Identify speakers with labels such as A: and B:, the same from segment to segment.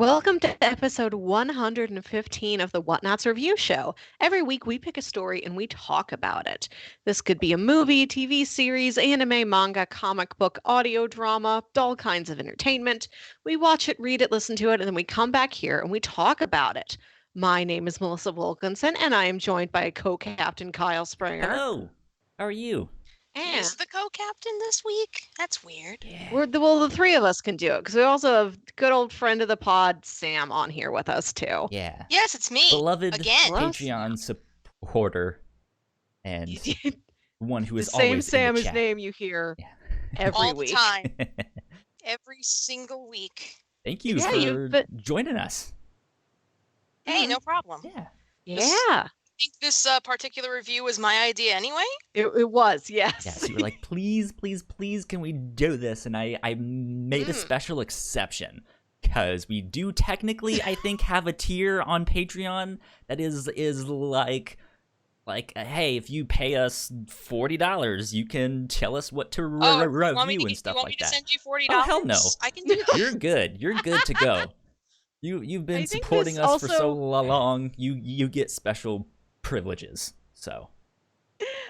A: Welcome to episode 115 of the Whatnauts review show. Every week we pick a story and we talk about it. This could be a movie, TV series, anime, manga, comic book, audio drama, all kinds of entertainment. We watch it, read it, listen to it, and then we come back here and we talk about it. My name is Melissa Wilkinson, and I am joined by co-captain Kyle Springer.
B: Hello. How are you?
A: And
C: He's the co-captain this week? That's weird.
B: Yeah.
A: the three of us can do it because we also have good old friend of the pod, Sam, on here with us too.
B: Yeah.
C: Yes, it's me.
B: Beloved
C: Again.
B: Patreon supporter and one who
A: The
B: is
A: same
B: always
A: Sam
B: in the
A: whose
B: chat.
A: name you hear
B: Yeah.
A: every
C: All the
A: week.
C: time. Every single week.
B: Thank you
A: Yeah,
B: for joining us.
C: Hey, no problem.
B: Yeah.
A: Yeah,
C: I think this particular review was my idea anyway.
A: it was, yes.
B: Yes, you were like, please, can we do this? And I made a special exception because we do technically, I think, have a tier on Patreon that is like, hey, if you pay us $40, you can tell us what to review and stuff like that.
C: Send you $40?
B: Oh, hell no.
C: I can do that.
B: You're good. You're good to go. You've been
A: I think
B: supporting
A: this
B: us for so
A: also-
B: long. You get special privileges. So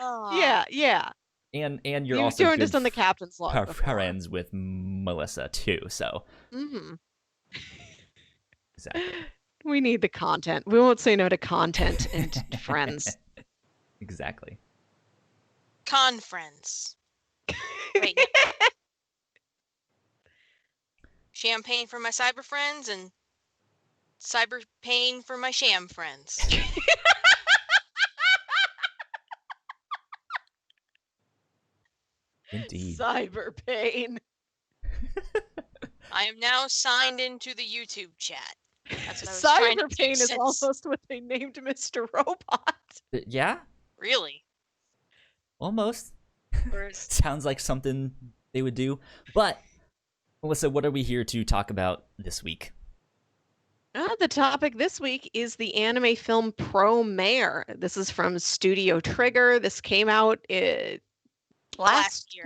C: Aw.
A: Yeah.
B: and you're
A: You've
B: also
A: joined
B: good
A: us on the captain's log before.
B: friends with Melissa too. So
A: Mm-hmm.
B: exactly.
A: We need the content. We won't say no to content and friends.
B: Exactly.
C: Con friends. Wait. Champagne for my cyber friends and cyber pain for my sham friends.
B: Indeed.
A: Cyber pain.
C: I am now signed into the YouTube chat. That's what I was trying to
A: Cyber pain
C: make
A: is
C: sense.
A: almost what they named Mr. Robot.
B: Yeah,
C: Really?
B: almost.
C: Or is-
B: Sounds like something they would do. But Melissa, what are we here to talk about this week?
A: The topic this week is the anime film Promare. This is from Studio Trigger. This came out
C: Last year.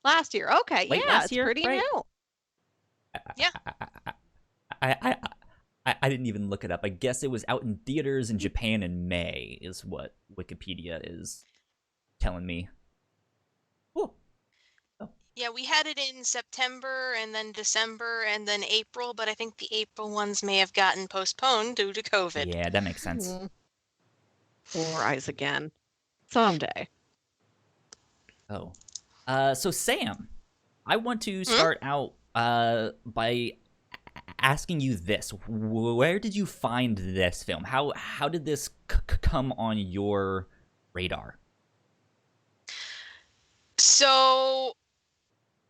A: Last year. Okay,
B: Late
A: yeah,
B: last
A: it's
B: year,
A: pretty
B: right?
A: new.
C: Yeah.
B: I didn't even look it up. I guess it was out in theaters in Japan in May, is what Wikipedia is telling me. Cool.
C: Yeah, we had it in September and then December and then April, but I think the April ones may have gotten postponed due to COVID.
B: Yeah, that makes sense.
A: Mhm. Four Eyes again. Someday.
B: Oh. So Sam, I want to start out by asking you this. Where did you find this film? How did this come on your radar?
C: So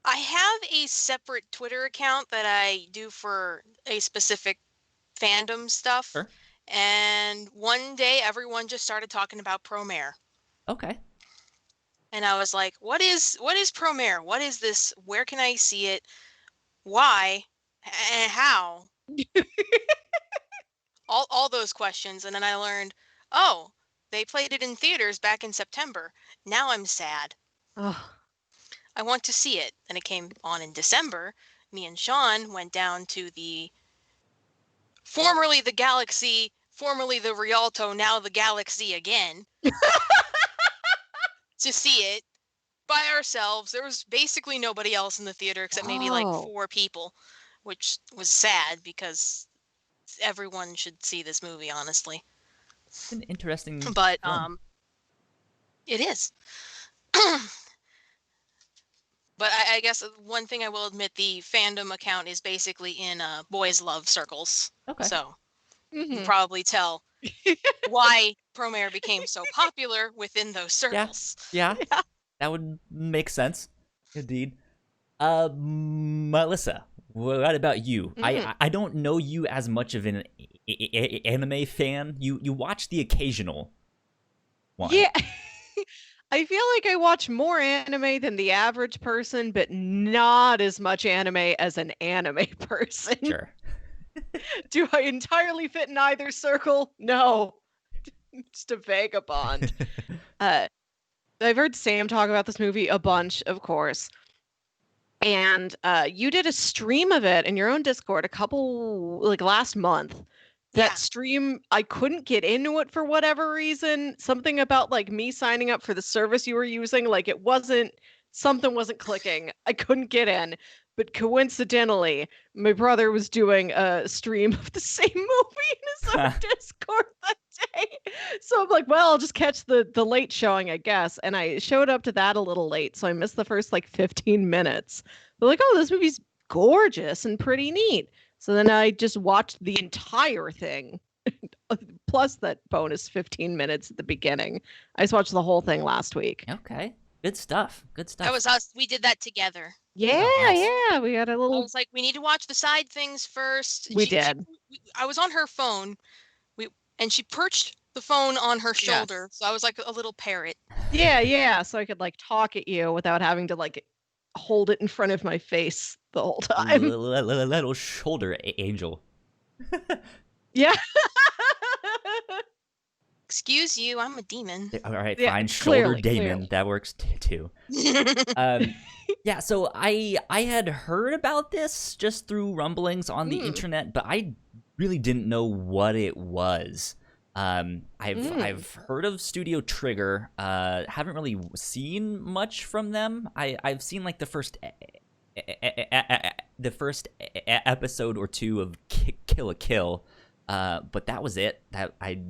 C: I have a separate Twitter account that I do for a specific fandom stuff.
B: Sure.
C: And one day everyone just started talking about Promare.
B: Okay.
C: And I was like, what is Promare? What is this? Where can I see it? Why? And how? all those questions. And then I learned, oh, they played it in theaters back in September. Now I'm sad.
A: Oh,
C: I want to see it. And it came on in December. Me and Sean went down to the formerly the Galaxy, formerly the Rialto, now the Galaxy again. To see it by ourselves. There was basically nobody else in the theater except maybe like
A: Oh.
C: 4 people, which was sad because everyone should see this movie, honestly.
B: It's an interesting
C: But
B: film.
C: it is. But I guess one thing I will admit, the fandom account is basically in boys love circles.
B: Okay.
C: So you
A: mhm.
C: probably tell why Promare became so popular within those circles.
B: Yeah.
A: Yeah.
B: That would make sense. Indeed. Melissa, what about you? I don't know you as much of an anime fan. You watch the occasional one.
A: Yeah. I feel like I watch more anime than the average person, but not as much anime as an anime person.
B: Sure.
A: Do I entirely fit in either circle? No. Just a vagabond. I've heard Sam talk about this movie a bunch, of course. And you did a stream of it in your own Discord a couple like last month.
C: Yeah.
A: That stream, I couldn't get into it for whatever reason. Something about like me signing up for the service you were using, like something wasn't clicking. I couldn't get in. But coincidentally, my brother was doing a stream of the same movie in his own Discord that day. So I'm like, well, I'll just catch the late showing, I guess. And I showed up to that a little late, so I missed the first like 15 minutes. They're like, oh, this movie's gorgeous and pretty neat. So then I just watched the entire thing, plus that bonus 15 minutes at the beginning. I just watched the whole thing last week.
B: Okay. Good stuff. Good stuff.
C: That was us. We did that together.
A: Yeah,
B: nice.
A: yeah. We had a
C: I
A: little.
C: was like, we need to watch the side things first.
A: We did.
C: I was on her phone, and she perched the phone on her shoulder,
A: Yes.
C: so I was like a little parrot.
A: Yeah, yeah. So I could like talk at you without having to like hold it in front of my face the whole time.
B: Little shoulder angel.
A: Yeah.
C: Excuse you, I'm a demon.
B: All right,
A: Yeah,
B: fine. Shoulder
A: clearly,
B: Damon.
A: clearly.
B: That works too. Yeah, so I had heard about this just through rumblings on the internet, but I really didn't know what it was. I've heard of Studio Trigger. Haven't really seen much from them. I've seen like the first episode or two of Kill a Kill, but that was it. That I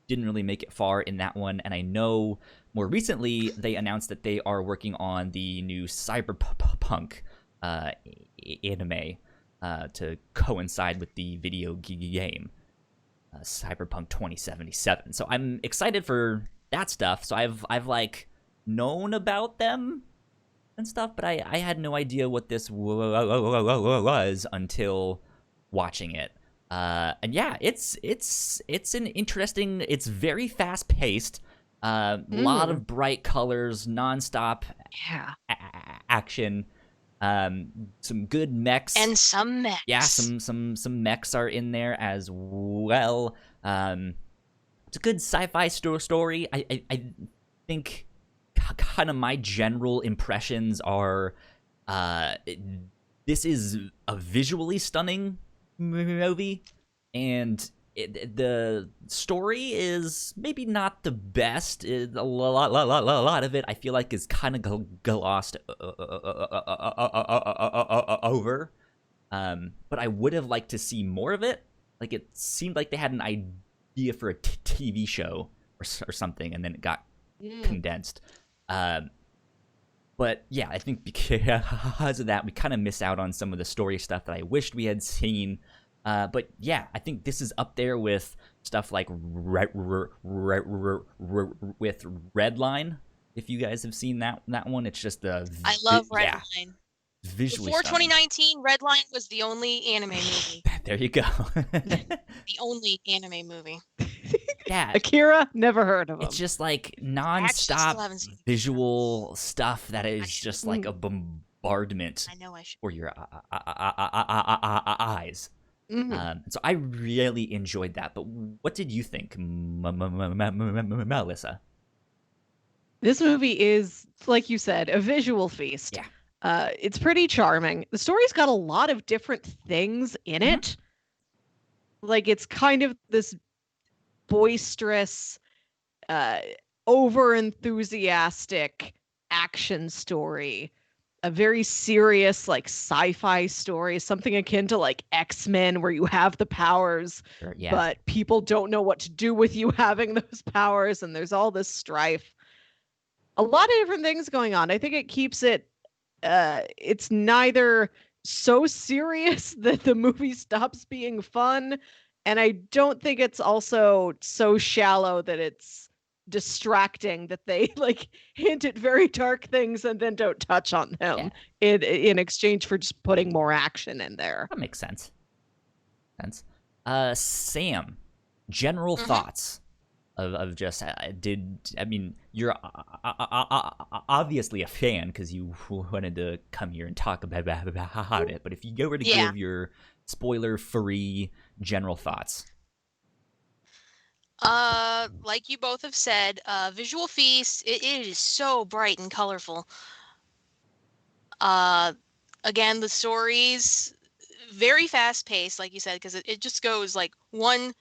B: didn't really make it far in that one, and I know more recently they announced that they are working on the new cyberpunk anime to coincide with the video game Cyberpunk 2077. So I'm excited for that stuff. So I've like known about them and stuff, but I had no idea what this was until watching it. And yeah, it's an interesting. It's very fast paced. Lot of bright colors, nonstop action. Some good mechs
C: and some mechs.
B: Yeah, some mechs are in there as well. It's a good sci-fi story. I think kind of my general impressions are this is a visually stunning movie, and the story is maybe not the best. A lot of it I feel like is kind of glossed over. But I would have liked to see more of it. Like it seemed like they had an idea for a TV show or something, and then it got condensed. But yeah, I think because of that, we kind of miss out on some of the story stuff that I wished we had seen. But yeah, I think this is up there with stuff like with Redline. If you guys have seen that one, it's just I
C: love Redline. Yeah.
B: Visually
C: Before
B: stunning.
C: 2019, Redline was the only anime movie.
B: There you go.
C: The only anime movie.
B: Yeah.
A: Akira, never heard of him.
B: It's just like non-stop visual stuff that is just like a bombardment for your eyes. So I really enjoyed that. But what did you think, Melissa?
A: This movie is, like you said, a visual feast.
B: Yeah.
A: It's pretty charming. The story's got a lot of different things in it. Like it's kind of this boisterous, over-enthusiastic action story. A very serious, like sci-fi story, something akin to like X-Men, where you have the powers, but people don't know what to do with you having those powers, and there's all this strife. A lot of different things going on. I think it keeps it. It's neither so serious that the movie stops being fun, and I don't think it's also so shallow that it's distracting that they like hint at very dark things and then don't touch on them in exchange for just putting more action in there.
B: That makes sense. Sam, general thoughts of just you're obviously a fan because you wanted to come here and talk about it, but if you were to give your spoiler-free general thoughts.
C: Like you both have said, visual feast. It is so bright and colorful. again, the story's very fast paced, like you said, because it just goes like one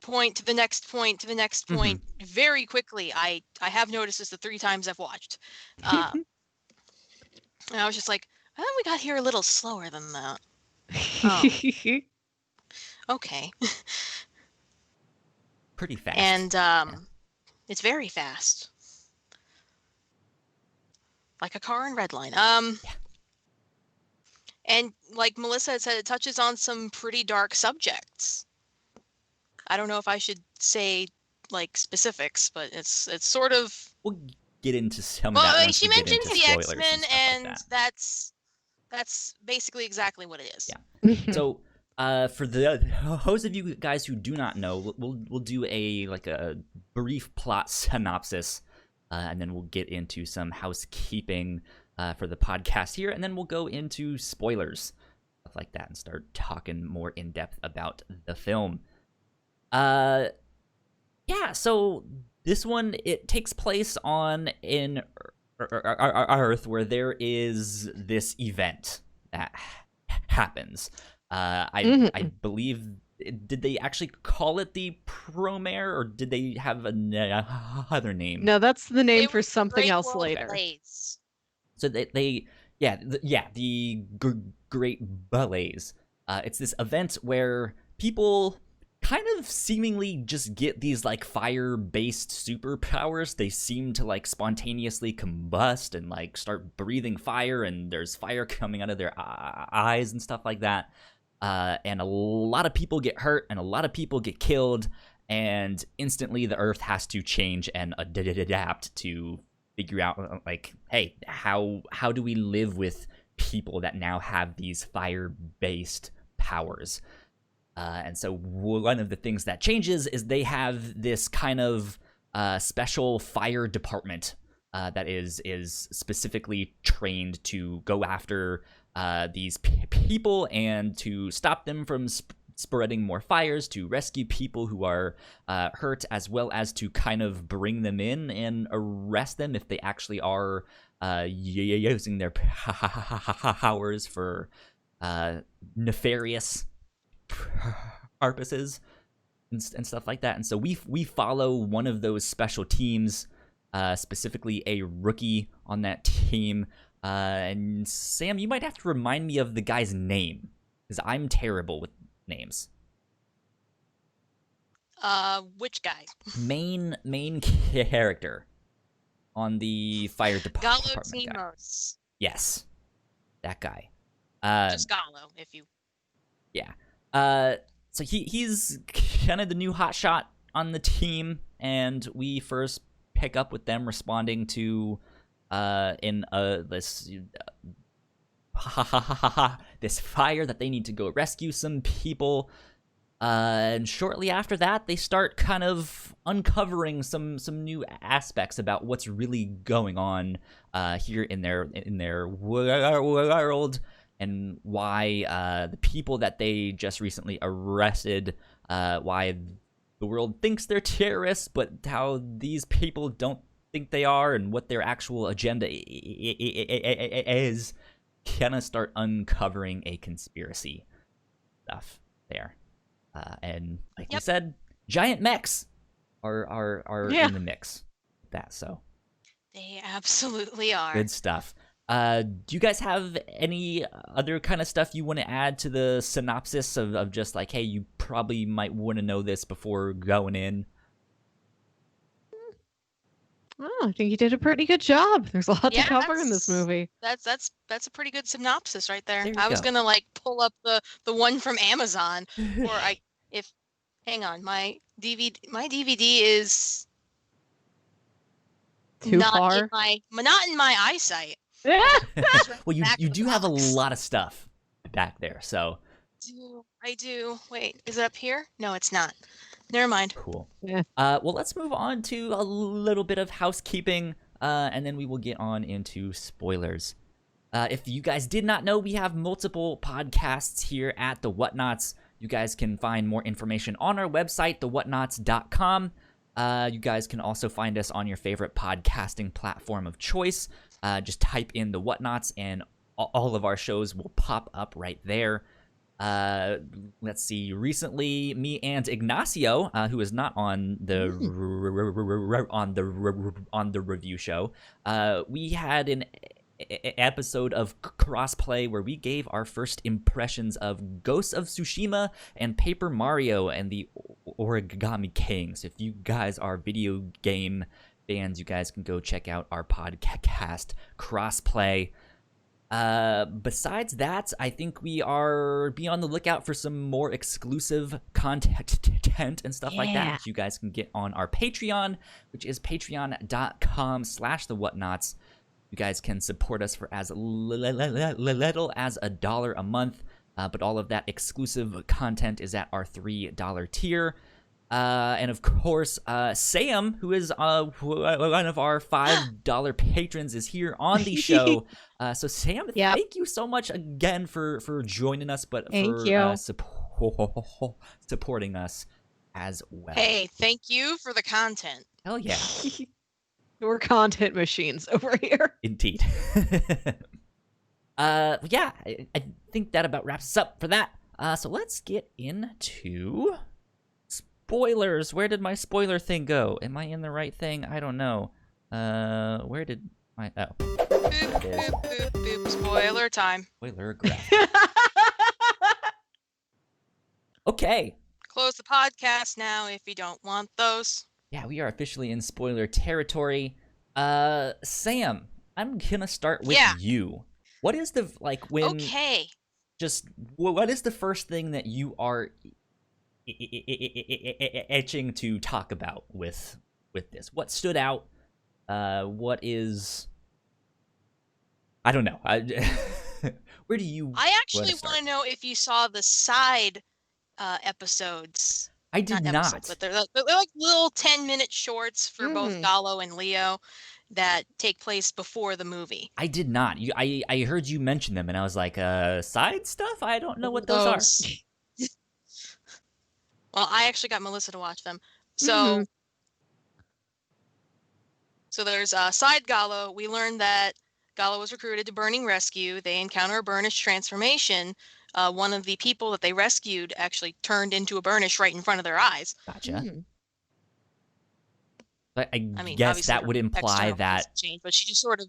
C: point to the next point to the next point very quickly. I have noticed this the 3 times I've watched. And I was just like, I thought we got here a little slower than that. Oh, okay.
B: Pretty fast.
C: And it's very fast. Like a car in Redline. And like Melissa had said, it touches on some pretty dark subjects. I don't know if I should say like specifics, but it's sort of.
B: We'll get into some of that once
C: she
B: we get
C: mentioned
B: into
C: the
B: spoilers
C: X-Men,
B: and
C: and
B: stuff like that.
C: that's basically exactly what it is.
B: Yeah. So, for those of you guys who do not know, we'll do a brief plot synopsis, and then we'll get into some housekeeping for the podcast here, and then we'll go into spoilers, stuff like that, and start talking more in depth about the film. Yeah. So this one, it takes place on an Earth where there is this event that happens. I believe, did they actually call it the Promare, or did they have another name?
A: No, that's the name
C: It
A: for
C: was
A: something
C: Great
A: else
C: World
A: later.
C: Blaze.
B: So the Great Blaze. It's this event where people kind of seemingly just get these like fire-based superpowers. They seem to like spontaneously combust and like start breathing fire, and there's fire coming out of their eyes and stuff like that. And a lot of people get hurt, and a lot of people get killed, and instantly the Earth has to change and adapt to figure out like, hey, how do we live with people that now have these fire-based powers? And so one of the things that changes is they have this kind of special fire department that is specifically trained to go after these people and to stop them from spreading more fires, to rescue people who are hurt, as well as to kind of bring them in and arrest them if they actually are using their powers for nefarious purposes and stuff like that. And so we follow one of those special teams, specifically a rookie on that team. And Sam, you might have to remind me of the guy's name, because I'm terrible with names.
C: Which guy?
B: Main character on the fire department guy.
C: Galos.
B: Yes, that guy.
C: Just Gallo, if you.
B: Yeah. So he's kind of the new hotshot on the team, and we first pick up with them responding to this this fire that they need to go rescue some people. And shortly after that, they start kind of uncovering some new aspects about what's really going on here in their world, and why the people that they just recently arrested, why the world thinks they're terrorists, but how these people don't think they are, and what their actual agenda is. Kind of start uncovering a conspiracy stuff there. And like you said, giant mechs are in the mix with that, so
C: They absolutely are.
B: good stuff. Do you guys have any other kind of stuff you want to add to the synopsis of just like, hey, you probably might want to know this before going in?
A: Oh, I think you did a pretty good job. There's a lot to
C: Yeah,
A: cover in this movie.
C: That's a pretty good synopsis right there.
B: There you
C: I was
B: go.
C: gonna like pull up the one from Amazon, or hang on, my DVD is
A: Too far?
C: not in my eyesight.
B: Well, you
C: Back of the
B: do have a
C: box.
B: lot of stuff back there, so
C: I do. Wait, is it up here? No, it's not. Never mind.
B: cool.
A: Yeah.
B: Well, let's move on to a little bit of housekeeping, and then we will get on into spoilers. If you guys did not know, we have multiple podcasts here at the Whatnauts. You guys can find more information on our website, thewhatnauts.com. You guys can also find us on your favorite podcasting platform of choice. Just type in the Whatnauts, and all of our shows will pop up right there. Let's see. Recently, me and Ignacio, who is not on the on the review show, we had an episode of Crossplay where we gave our first impressions of Ghosts of Tsushima and Paper Mario and the Origami King. So if you guys are video game fans, you guys can go check out our podcast Crossplay. Besides that, I think we are be on the lookout for some more exclusive content and stuff like that you guys can get on our Patreon, which is patreon.com/the Whatnauts. You guys can support us for as little as $1 a month, but all of that exclusive content is at our $3 tier. And of course, Sam, who is one of our $5 patrons, is here on the show. So Sam, thank you so much again for joining us, but for supporting us as well.
C: Hey, thank you for the content.
B: Hell yeah.
A: We're content machines over here.
B: Indeed. I think that about wraps us up for that. So let's get into spoilers. Where did my spoiler thing go? Am I in the right thing? I don't know. Where did my... Oh.
C: Boop, boop, boop, boop. Spoiler time.
B: Spoiler graph. Okay.
C: Close the podcast now if you don't want those.
B: Yeah, we are officially in spoiler territory. Sam, I'm gonna start with you. What is the, when...
C: Okay.
B: Just, what is the first thing that you are itching to talk about with this? What stood out? What is... I don't know. Where do you...
C: I actually want to know if you saw the side episodes.
B: I did not.
C: Episodes, but they're like little 10-minute shorts for both Gallo and Leo that take place before the movie.
B: I did not. I heard you mention them, and I was like, side stuff? I don't know what those are.
C: Well, I actually got Melissa to watch them. So, so there's side Gallo. We learned that Gallo was recruited to Burning Rescue. They encounter a Burnish transformation. One of the people that they rescued actually turned into a Burnish right in front of their eyes.
B: Gotcha. But I mean, guess that would imply that...
C: Change, but she just sort of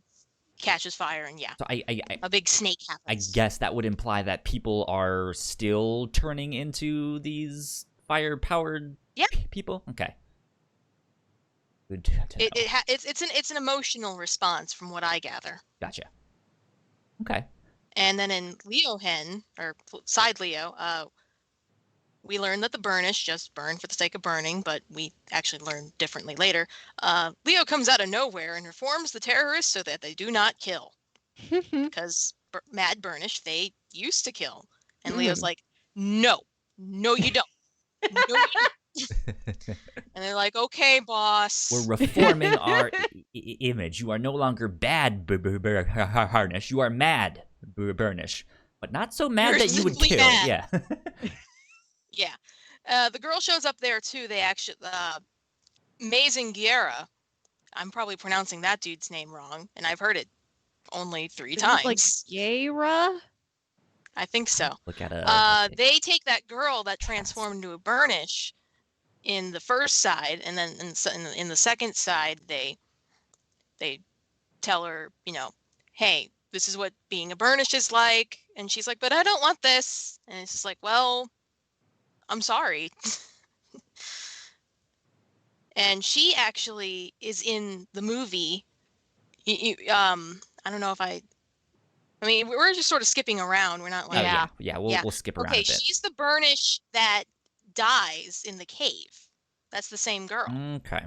C: catches fire and
B: So
C: a big snake happens.
B: I guess that would imply that people are still turning into these fire-powered people? Okay. Good to know.
C: It's an emotional response from what I gather.
B: Gotcha. Okay.
C: And then in Leo Hen, or side Leo, we learned that the Burnish just burn for the sake of burning, but we actually learned differently later. Leo comes out of nowhere and reforms the terrorists so that they do not kill. Because mad Burnish, they used to kill. And Leo's like, no, you don't. No, you don't. And they're like, okay, boss.
B: We're reforming our image. You are no longer bad Burnish. You are mad Burnish. But not so mad that you would kill.
C: Mad.
B: Yeah.
C: Yeah. The girl shows up there too. They actually, Amazing Guerra. I'm probably pronouncing that dude's name wrong, and I've heard it only 3 times.
A: Like Guerra?
C: I think so.
B: Look at
C: they take that girl that transformed into a Burnish in the first side, and then in the second side, they tell her, hey, this is what being a Burnish is like, and she's like, but I don't want this, and it's just like, well, I'm sorry. And she actually is in the movie. I don't know if I mean, we're just sort of skipping around. We're not like...
B: We'll skip around a bit.
C: She's the Burnish that dies in the cave. That's the same girl.
B: Okay.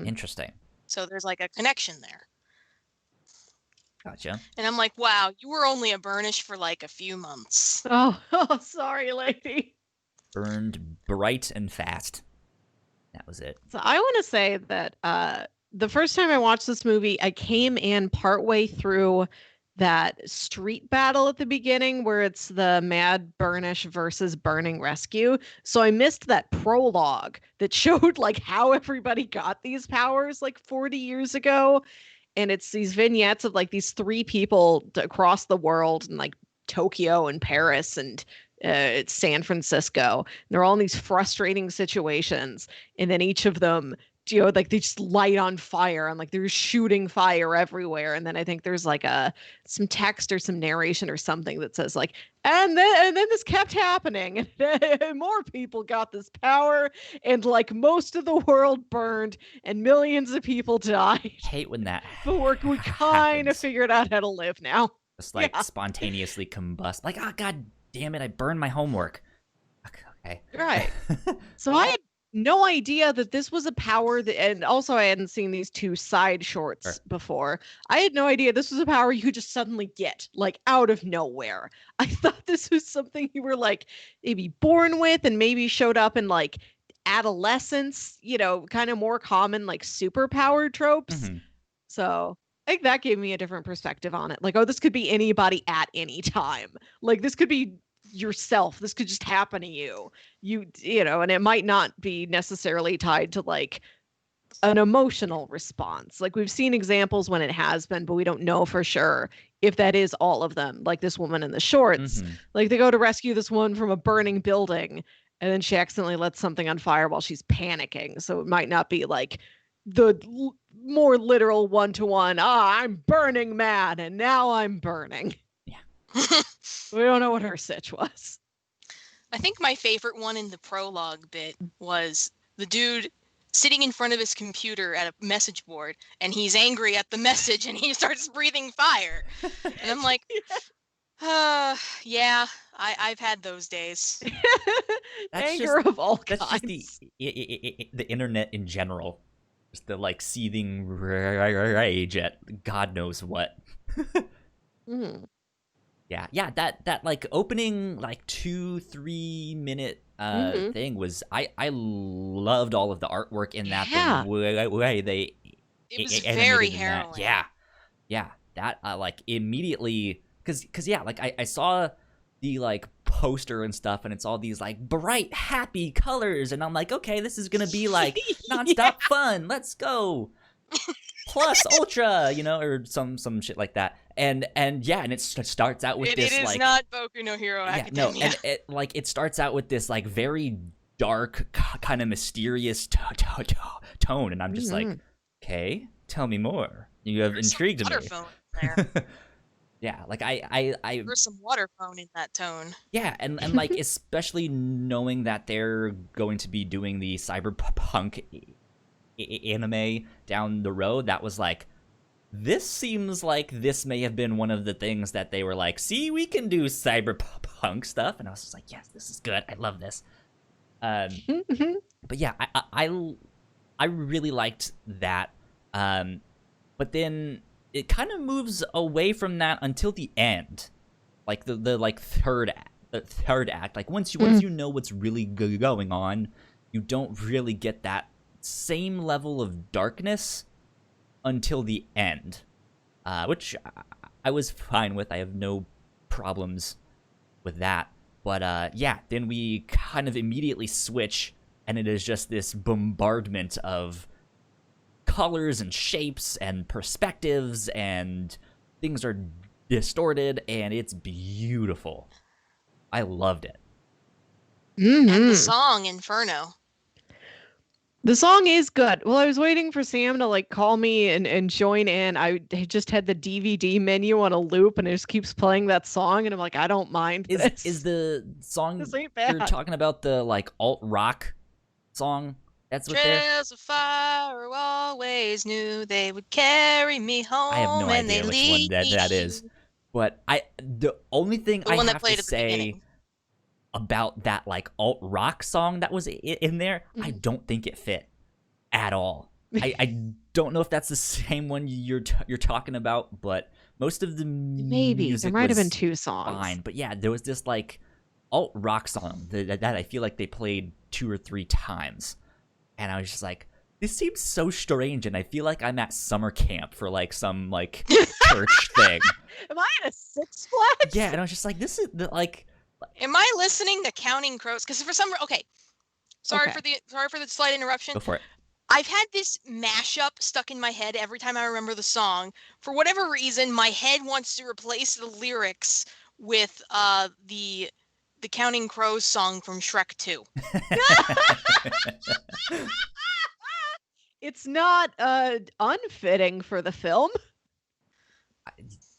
B: Interesting.
C: So there's like a connection there.
B: Gotcha.
C: And I'm like, wow, you were only a Burnish for like a few months.
A: Oh, sorry, lady.
B: Burned bright and fast. That was it.
A: So I want to say that the first time I watched this movie, I came in partway through that street battle at the beginning where it's the Mad Burnish versus Burning Rescue. So I missed that prologue that showed like how everybody got these powers like 40 years ago. and it's these vignettes of like these three people across the world in like Tokyo and Paris and San Francisco. And they're all in these frustrating situations, and then each of them, like they just light on fire and like they're shooting fire everywhere. And then I think there's like some text or some narration or something that says like, and then this kept happening, and more people got this power, and like most of the world burned and millions of people died.
B: I hate when that
A: But we kind of figured out how to live now.
B: Just like spontaneously combust. Like, oh god damn it, I burned my homework. Okay.
A: Right. So I had no idea that this was a power that, and also I hadn't seen these two side shorts before. I had no idea this was a power you could just suddenly get, like out of nowhere. I thought this was something you were like maybe born with and maybe showed up in like adolescence, kind of more common like superpower tropes.
B: Mm-hmm.
A: So I think that gave me a different perspective on it. Like, oh, this could be anybody at any time. Like this could be yourself. This could just happen to you. And it might not be necessarily tied to like an emotional response. Like we've seen examples when it has been, but we don't know for sure if that is all of them. Like this woman in the shorts, like they go to rescue this one from a burning building, and then she accidentally lets something on fire while she's panicking. So it might not be like the more literal one-to-one, I'm burning mad and now I'm burning. We don't know what her sitch was.
C: I think my favorite one in the prologue bit was the dude sitting in front of his computer at a message board, and he's angry at the message, and he starts breathing fire. And I'm like, yeah, I've had those days.
A: Anger of all kinds.
B: That's just the internet in general. Just the like seething rage at God knows what. Yeah, that like opening like 2-3 minute thing was I loved all of the artwork in that. The way they
C: it was very harrowing.
B: Yeah, that like immediately because like I saw the like poster and stuff, and it's all these like bright happy colors, and I'm like, okay, this is gonna be like nonstop fun. Let's go. Plus ultra, or some shit like that, and it starts out with this.
C: It is
B: like,
C: not Boku no Hero Academia.
B: No, and it starts out with this like very dark, kind of mysterious tone, and I'm just like, okay, tell me more. You have intrigued me.
C: There.
B: Yeah, like I
C: there's some water phone in that tone.
B: Yeah, and like especially knowing that they're going to be doing the cyberpunk anime down the road, that was like, this seems like this may have been one of the things that they were like, see, we can do cyberpunk stuff, and I was just like, yes, this is good, I love this. But yeah, I really liked that, but then it kind of moves away from that until the end, like the like third act. Like once you know what's really going on, you don't really get that same level of darkness until the end, which I was fine with. I have no problems with that. But yeah, then we kind of immediately switch, and it is just this bombardment of colors and shapes and perspectives, and things are distorted, and it's beautiful. I loved it.
C: And the song Inferno.
A: The song is good. Well, I was waiting for Sam to like call me and join in. I just had the DVD menu on a loop, and it just keeps playing that song, and I'm like, I don't mind this.
B: Is the song
A: this ain't bad.
B: You're talking about the like alt rock song? That's what
C: Trails of fire always knew they would carry me home.
B: I have no idea which one that is. But the only thing I have to say about that like alt rock song that was in there, I don't think it fit at all. I don't know if that's the same one you're talking about, but most of the music
A: there might have been two songs.
B: Fine, but yeah, there was this like alt rock song that I feel like they played 2 or 3 times, and I was just like, this seems so strange, and I feel like I'm at summer camp for like some like church thing.
A: Am I at a Six Flags?
B: Yeah, and I was just like, this is the like.
C: Am I listening to Counting Crows? Because for some sorry for the slight interruption.
B: Go for it.
C: I've had this mashup stuck in my head every time I remember the song. For whatever reason, my head wants to replace the lyrics with the Counting Crows song from Shrek 2.
A: It's not unfitting for the film.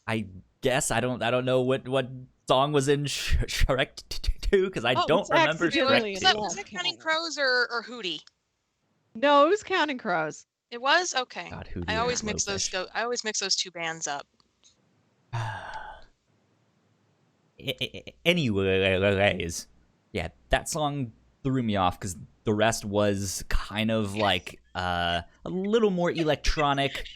B: I guess I don't know what song was in Shrek 2 because I don't remember Shrek 2.
C: Was that Counting Crows or Hootie?
A: No, it was Counting Crows.
C: It was? Okay.
B: God, Hootie
C: I always
B: and
C: mix those
B: Blowfish.
C: I always mix those two bands up.
B: Anyways, yeah, that song threw me off because the rest was kind of like a little more electronic.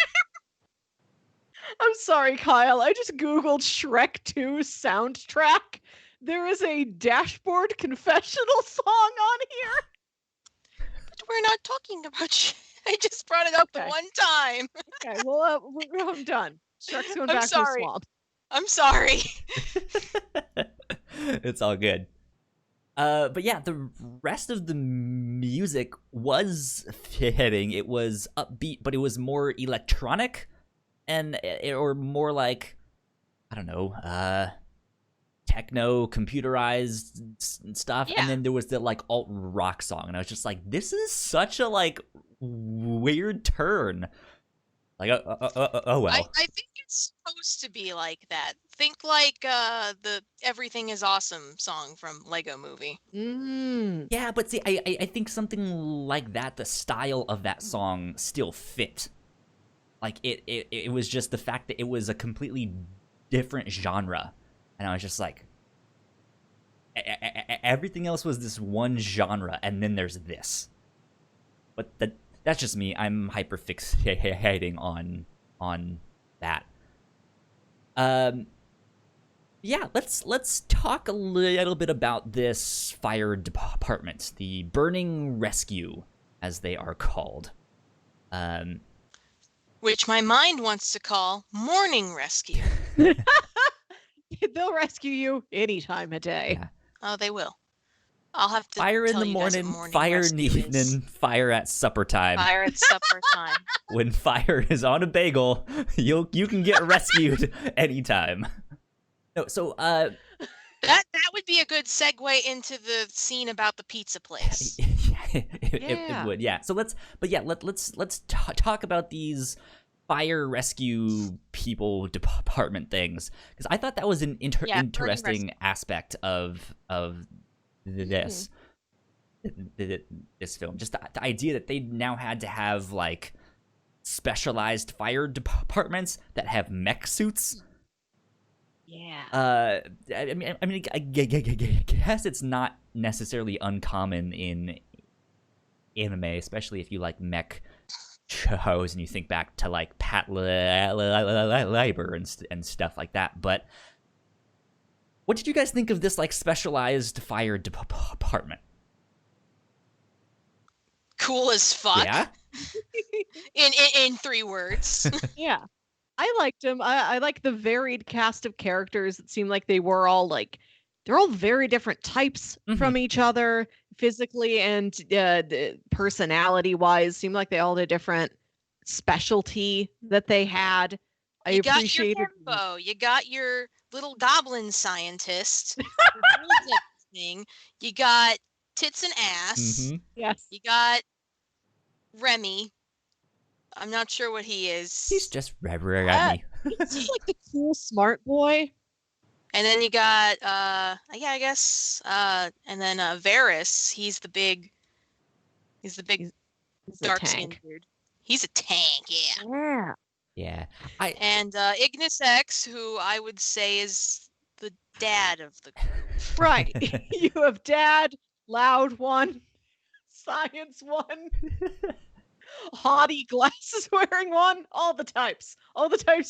A: I'm sorry, Kyle. I just Googled Shrek 2 soundtrack. There is a dashboard confessional song on here.
C: But we're not talking about I just brought it up the one time.
A: Okay, well, I'm done. Shrek's going back to the swamp.
C: I'm sorry.
B: It's all good. But yeah, the rest of the music was fitting. It was upbeat, but it was more electronic, or more like, I don't know, techno, computerized stuff.
C: Yeah.
B: And then there was the like alt rock song, and I was just like, this is such a like weird turn. Like, oh well.
C: I think it's supposed to be like that. Think like the Everything Is Awesome song from Lego Movie.
B: Yeah, but see, I think something like that, the style of that song still fit. Like, it was just the fact that it was a completely different genre. And I was just like, everything else was this one genre, and then there's this. But that's just me. I'm hyperfixating on that. Yeah, let's talk a little bit about this fire department, the Burning Rescue, as they are called.
C: Which my mind wants to call Morning Rescue.
A: They'll rescue you any time of day.
B: Yeah.
C: Oh, they will. I'll have to
B: fire in
C: tell
B: the
C: you guys
B: morning,
C: what
B: fire in the
C: rescue
B: evening,
C: is.
B: fire at supper time.
C: Fire at supper time.
B: When fire is on a bagel, you can get rescued anytime. No, so
C: That would be a good segue into the scene about the pizza place.
B: it would, yeah. So let's talk about these fire rescue people department things, because I thought that was an interesting aspect of this this film. Just the idea that they now had to have like specialized fire departments that have mech suits.
A: Yeah.
B: I mean, I guess it's not necessarily uncommon in anime, especially if you like mech shows and you think back to like Pat Labor and stuff like that. But what did you guys think of this like specialized fire department?
C: Cool as fuck.
B: Yeah.
C: In 3 words.
A: Yeah. I liked him. I like the varied cast of characters. It seemed like they were all like, they're all very different types from each other, physically and personality wise. Seemed like they all had a different specialty that they had. I appreciated.
C: You got your himbo. You got your little goblin scientist. Thing. You got tits and ass.
A: Yes.
C: You got Remy. I'm not sure what he is.
B: He's just Remy.
A: He's just like the cool smart boy.
C: And then you got I guess and then Varys, he's the big dark skinned dude. He's a tank, yeah.
B: Yeah.
C: And Ignis X, who I would say is the dad of the group.
A: Right. You have dad, loud one, science one, haughty glasses wearing one, all the types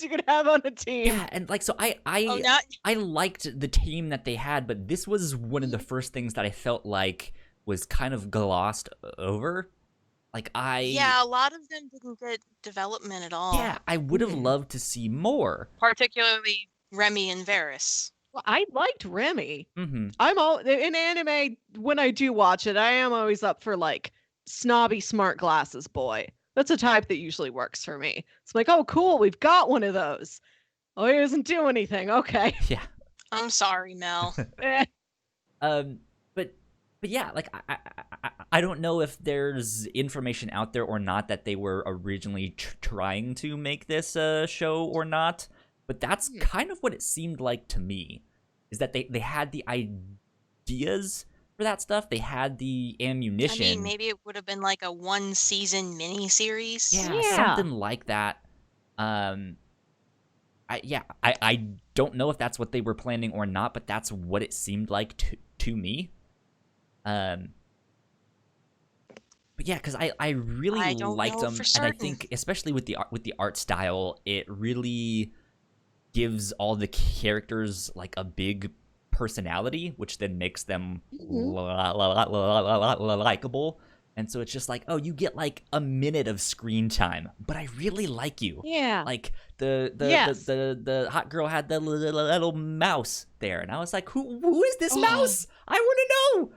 A: you could have on a team.
B: Yeah, and like, so I liked the team that they had, but this was one of the first things that I felt like was kind of glossed over. Like
C: a lot of them didn't get development at all.
B: Yeah, I would have loved to see more.
C: Particularly Remy and Varys.
A: Well, I liked Remy. I'm all in anime when I do watch it. I am always up for like snobby smart glasses boy. That's a type that usually works for me. It's like, oh, cool, we've got one of those. Oh, he doesn't do anything. Okay.
B: Yeah.
C: I'm sorry, Mel.
A: Eh.
B: But yeah, like I don't know if there's information out there or not that they were originally trying to make this show or not. But that's kind of what it seemed like to me, is that they had the ideas for that stuff. They had the ammunition.
C: I mean, maybe it would have been like a 1-season miniseries.
B: Yeah, something like that. I don't know if that's what they were planning or not, but that's what it seemed like to me. But yeah, because I really liked them, and I think especially with the art style, it really gives all the characters like a big personality, which then makes them likable. And so it's just like, oh, you get like a minute of screen time, but I really like you.
A: Yeah.
B: Like the hot girl had the little mouse there, and I was like, who is this mouse? I want to know.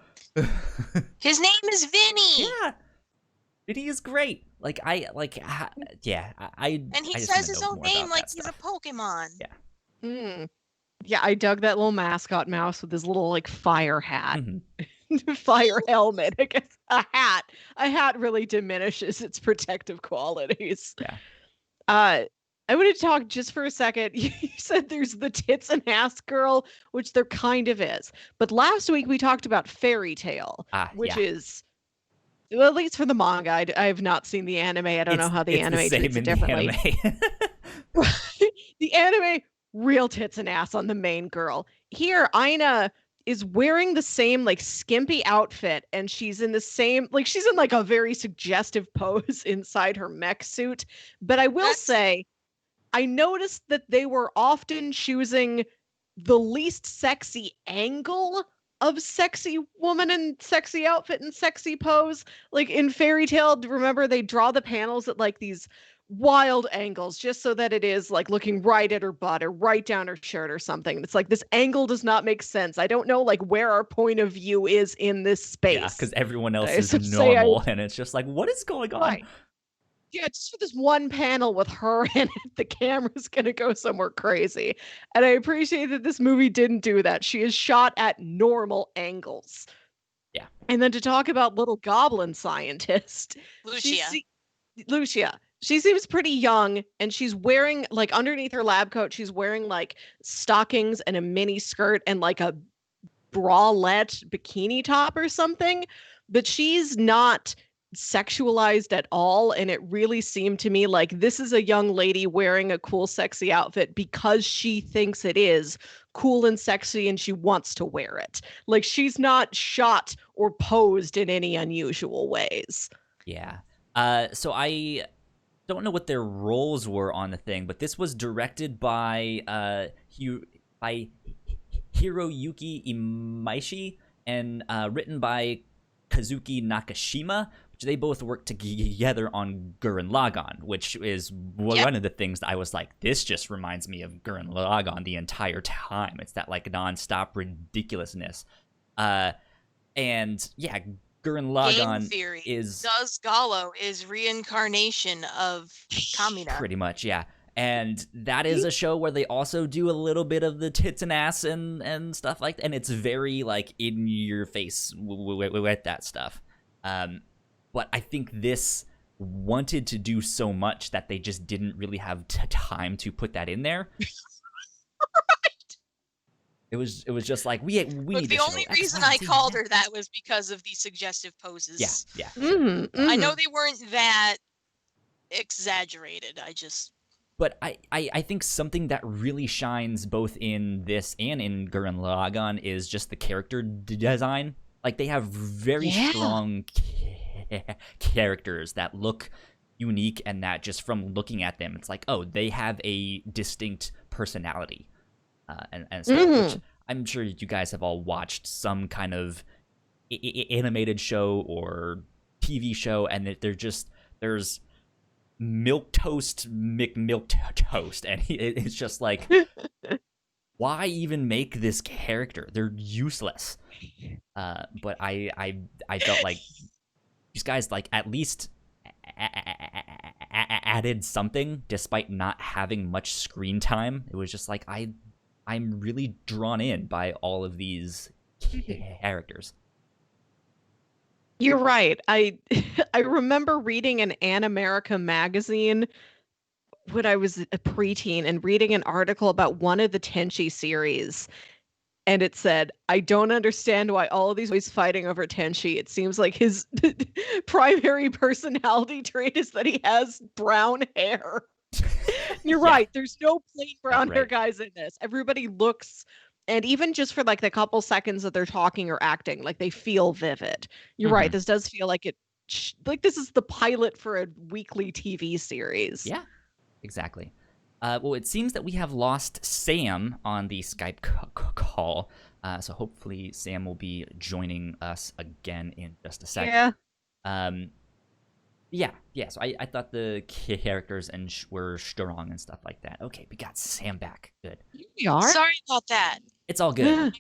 C: His name is Vinny.
B: Yeah. Vinny is great. And
C: he says his own name like he's a Pokemon.
B: Yeah.
A: Yeah, I dug that little mascot mouse with his little like fire hat. Fire helmet. I guess a hat really diminishes its protective qualities.
B: Yeah.
A: I want to talk just for a second. You said there's the tits and ass girl, which there kind of is. But last week we talked about Fairy Tale, which is, well, at least for the manga. I have not seen the anime. I don't know how the anime treats it differently. The anime, real tits and ass on the main girl. Here, Aina is wearing the same like skimpy outfit, and she's in the same, like, she's in like a very suggestive pose inside her mech suit. But I will say, I noticed that they were often choosing the least sexy angle of sexy woman and sexy outfit and sexy pose. Like in Fairy Tale, remember they draw the panels at like these wild angles just so that it is like looking right at her butt or right down her shirt or something. It's like, this angle does not make sense. I don't know like where our point of view is in this space.
B: Yeah, because everyone else is normal, and it's just like, what is going on?
A: Right. Yeah, just for this one panel with her in it, the camera's gonna go somewhere crazy. And I appreciate that this movie didn't do that. She is shot at normal angles.
B: Yeah.
A: And then to talk about little goblin scientist,
C: Lucia.
A: She seems pretty young, and she's wearing, like, underneath her lab coat, she's wearing like stockings and a mini skirt and like a bralette bikini top or something. But she's not sexualized at all, and it really seemed to me like this is a young lady wearing a cool sexy outfit because she thinks it is cool and sexy and she wants to wear it. Like, she's not shot or posed in any unusual ways.
B: Yeah. So I don't know what their roles were on the thing, but this was directed by Hiroyuki Imaishi and written by Kazuki Nakashima, which they both worked together on Gurren Lagann, which is one of the things that I was like, this just reminds me of Gurren Lagann the entire time. It's that like nonstop ridiculousness. And yeah, Gurren Lagann
C: does Gallo is reincarnation of Kamina.
B: Pretty much, yeah. And that is a show where they also do a little bit of the tits and ass and stuff like that. And it's very, like, in your face with that stuff. But I think this wanted to do so much that they just didn't really have time to put that in there.
A: Right.
B: It was just like, we need
C: the only reason I called her that was because of the suggestive poses.
B: Yeah.
C: I know they weren't that exaggerated.
B: But I think something that really shines both in this and in Gurren Lagann is just the character design. Like, they have very strong characters that look unique, and that just from looking at them, it's like, oh, they have a distinct personality. And stuff, which I'm sure you guys have all watched some kind of animated show or TV show, and there's milquetoast McMilquetoast, and it's just like, why even make this character? They're useless. But I felt like these guys like at least added something despite not having much screen time. It was just like I'm really drawn in by all of these characters.
A: You're right. I remember reading an An America magazine when I was a preteen and reading an article about one of the Tenchi series. And it said, I don't understand why all of these boys fighting over Tenchi. It seems like his primary personality trait is that he has brown hair. You're
B: Yeah.
A: right. There's no plain brown hair
B: Right.
A: guys in this. Everybody looks, and even just for like the couple seconds that they're talking or acting, like they feel vivid. You're right. This does feel like like this is the pilot for a weekly TV series.
B: Yeah, exactly. Well, it seems that we have lost Sam on the Skype call, so hopefully Sam will be joining us again in just a second.
A: Yeah.
B: Yeah. So I thought the characters were strong and stuff like that. Okay, we got Sam back. Good.
A: Here we are.
C: Sorry about that.
B: It's all good.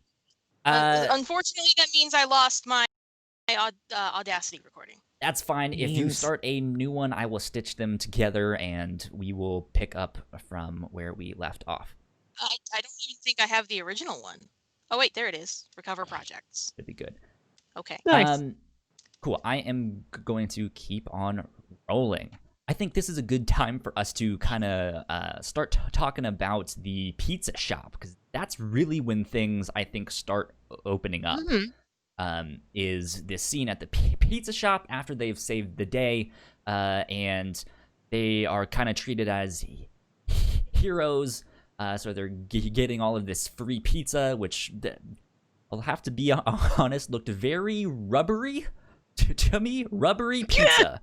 C: Unfortunately, that means I lost my Audacity recording.
B: That's fine. If you start a new one, I will stitch them together and we will pick up from where we left off.
C: I don't even think I have the original one. Oh, wait, there it is. Recover projects.
B: It'd be good.
C: Okay.
A: Nice.
B: Cool. I am going to keep on rolling. I think this is a good time for us to kind of start talking about the pizza shop, because that's really when things, I think, start opening up. Is this scene at the pizza shop after they've saved the day, and they are kind of treated as heroes. So they're getting all of this free pizza, which I'll have to be honest, looked very rubbery to me. Rubbery pizza.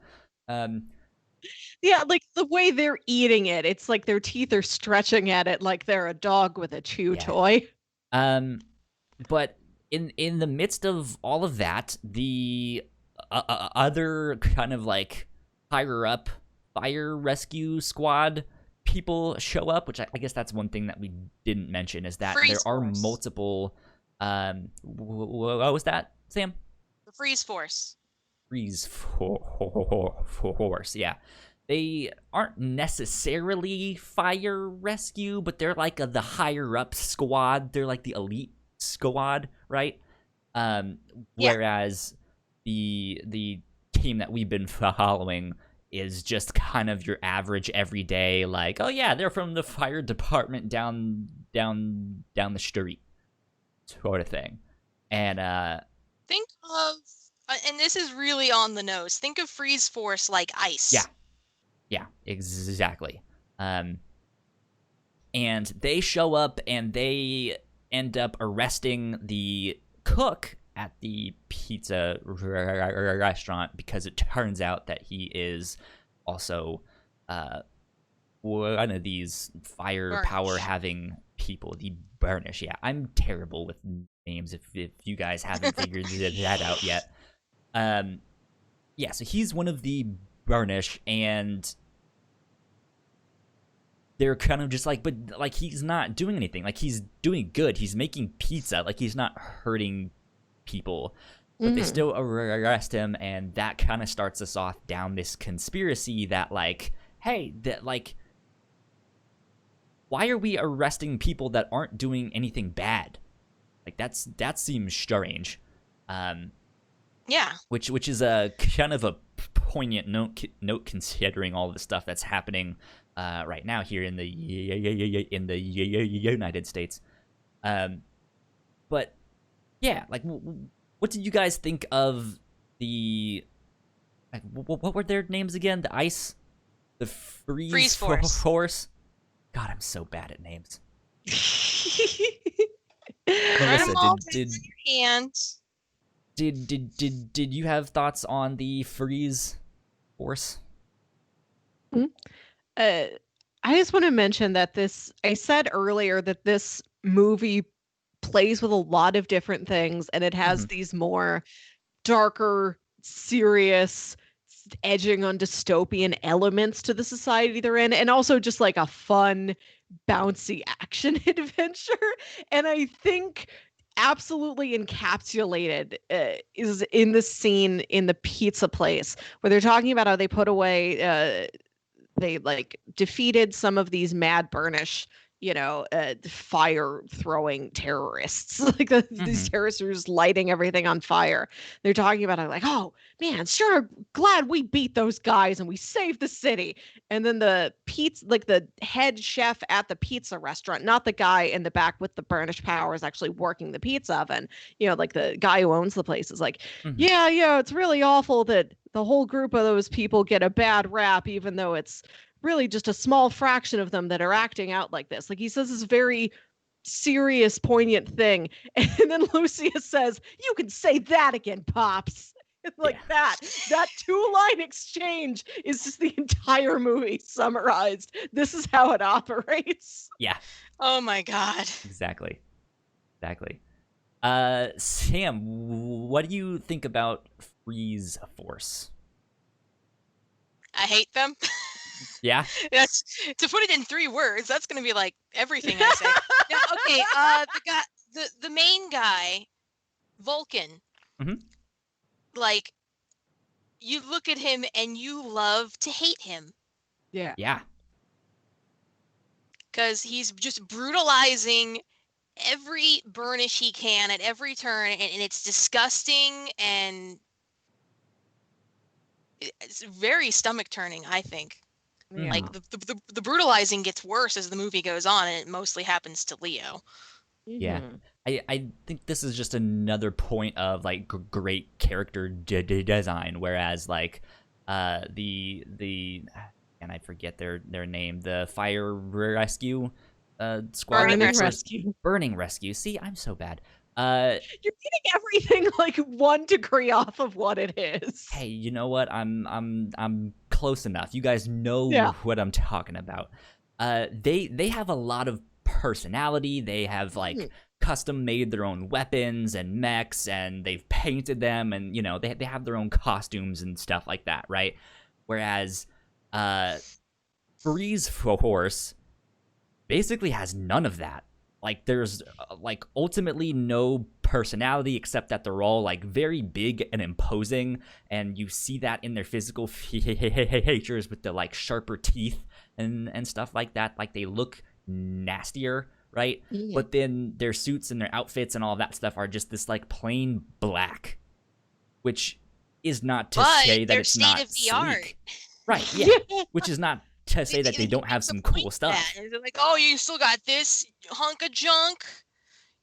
A: Yeah, like the way they're eating it, it's like their teeth are stretching at it like they're a dog with a chew toy.
B: But in the midst of all of that, the other kind of like higher up fire rescue squad people show up, which I guess that's one thing that we didn't mention, is that
C: Freeze
B: there are
C: Force.
B: multiple. What was that, Sam?
C: The Freeze Force.
B: Freeze Force, yeah. They aren't necessarily fire rescue, but they're like the higher up squad. They're like the elite squad, right? Whereas the team that we've been following is just kind of your average everyday, like, oh yeah, they're from the fire department down the street, sort of thing. And
C: think of, and this is really on the nose. Think of Freeze Force like ice.
B: Yeah, exactly. And they show up and they end up arresting the cook at the pizza restaurant because it turns out that he is also one of these firepower having people, the Burnish. Yeah, I'm terrible with names if you guys haven't figured that out yet. Yeah, so he's one of the Burnish, and they're kind of just like, but like he's not doing anything. Like he's doing good. He's making pizza. Like he's not hurting people. But they still arrest him, and that kind of starts us off down this conspiracy that like, hey, that like, why are we arresting people that aren't doing anything bad? Like that seems strange.
C: Yeah.
B: Which is a kind of a poignant note considering all the stuff that's happening right now here in the United States. But yeah, like, what did you guys think of the? Like, what were their names again? The ice, the freeze force. God, I'm so bad at names. Melissa, did you have thoughts on the freeze force?
A: I just want to mention that I said earlier that this movie plays with a lot of different things, and it has these more darker, serious, edging on dystopian elements to the society they're in, and also just like a fun, bouncy action adventure. And I think absolutely encapsulated is in the scene in the pizza place where they're talking about how they put away they like defeated some of these mad Burnish, fire throwing terrorists. Like these terrorists are just lighting everything on fire. They're talking about it like, oh man, sure, glad we beat those guys and we saved the city. And then the head chef at the pizza restaurant, not the guy in the back with the Burnish powers actually working the pizza oven, like the guy who owns the place is like, yeah, it's really awful that the whole group of those people get a bad rap, even though it's really just a small fraction of them that are acting out like this. Like he says this very serious, poignant thing. And then Lucius says, you can say that again, Pops. Like that 2-line exchange is just the entire movie summarized. This is how it operates.
B: Yeah.
C: Oh my God.
B: Exactly. Sam, what do you think about Freeze Force?
C: I hate them.
B: Yeah.
C: That's to put it in 3 words. That's gonna be like everything I say. Now, okay. The main guy, Vulcan. Like, you look at him and you love to hate him.
A: Yeah.
B: Yeah.
C: Because he's just brutalizing every Burnish he can at every turn, and it's disgusting, and it's very stomach turning, I think.
A: Yeah.
C: Like the brutalizing gets worse as the movie goes on, and it mostly happens to Leo.
B: Yeah. I think this is just another point of like great character design, whereas like the and I forget their name, the fire rescue squad, burning rescue. See, I'm so bad.
A: You're getting everything like 1 degree off of what it is.
B: Hey, you know what? I'm close enough. You guys know what I'm talking about. They have a lot of personality. They have like custom made their own weapons and mechs, and they've painted them, and they have their own costumes and stuff like that, right? Whereas Freeze Force basically has none of that. Like there's like ultimately no personality except that they're all like very big and imposing, and you see that in their physical features with the like sharper teeth and stuff like that. Like they look nastier, right? But then their suits and their outfits and all that stuff are just this like plain black, which is not to say that it's not sleek. Right, yeah. Which is not to say that they don't have some cool stuff.
C: They're like, oh, you still got this hunk of junk?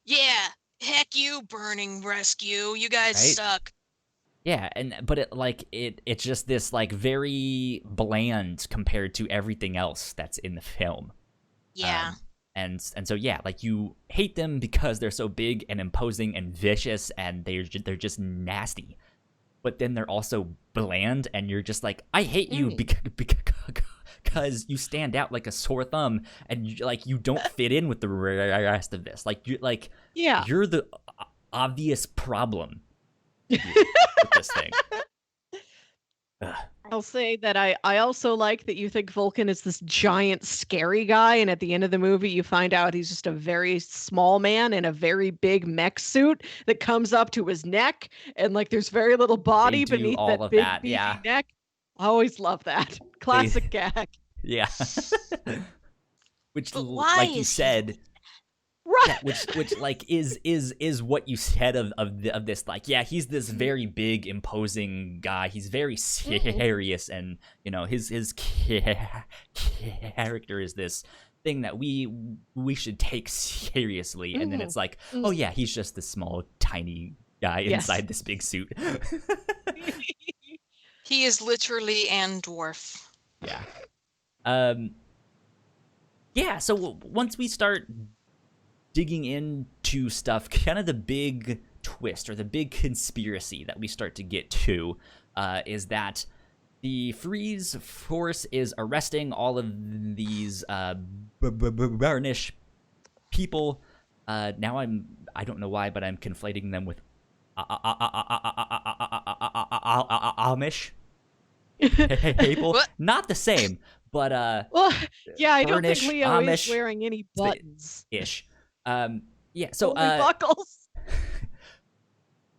C: Yeah, heck you, burning rescue. You guys suck.
B: Yeah, but it's just this like very bland compared to everything else that's in the film.
C: Yeah.
B: And so yeah, like you hate them because they're so big and imposing and vicious, and they're just nasty. But then they're also bland, and you're just like, I hate you because you stand out like a sore thumb, and you don't fit in with the rest of this. Like you're the obvious problem with this thing.
A: I'll say that I also like that you think Vulcan is this giant scary guy, and at the end of the movie you find out he's just a very small man in a very big mech suit that comes up to his neck, and like there's very little body beneath that big beefy neck. I always love that. Classic gag.
B: Yeah. Which, like you said, right? Yeah, which like is what you said of this. Like, yeah, he's this very big, imposing guy. He's very serious, and his character is this thing that we should take seriously. And then it's like, oh yeah, he's just this small, tiny guy inside this big suit.
C: He is literally an dwarf.
B: Yeah. Yeah, so once we start digging into stuff, kind of the big twist or the big conspiracy that we start to get to is that the Freeze Force is arresting all of these Burnish people. Now I don't know why, but I'm conflating them with Amish people. Not the same, but
A: well, yeah, I
B: Burnish,
A: don't think Leo is wearing any buttons.
B: Ish. Yeah, so
A: only buckles.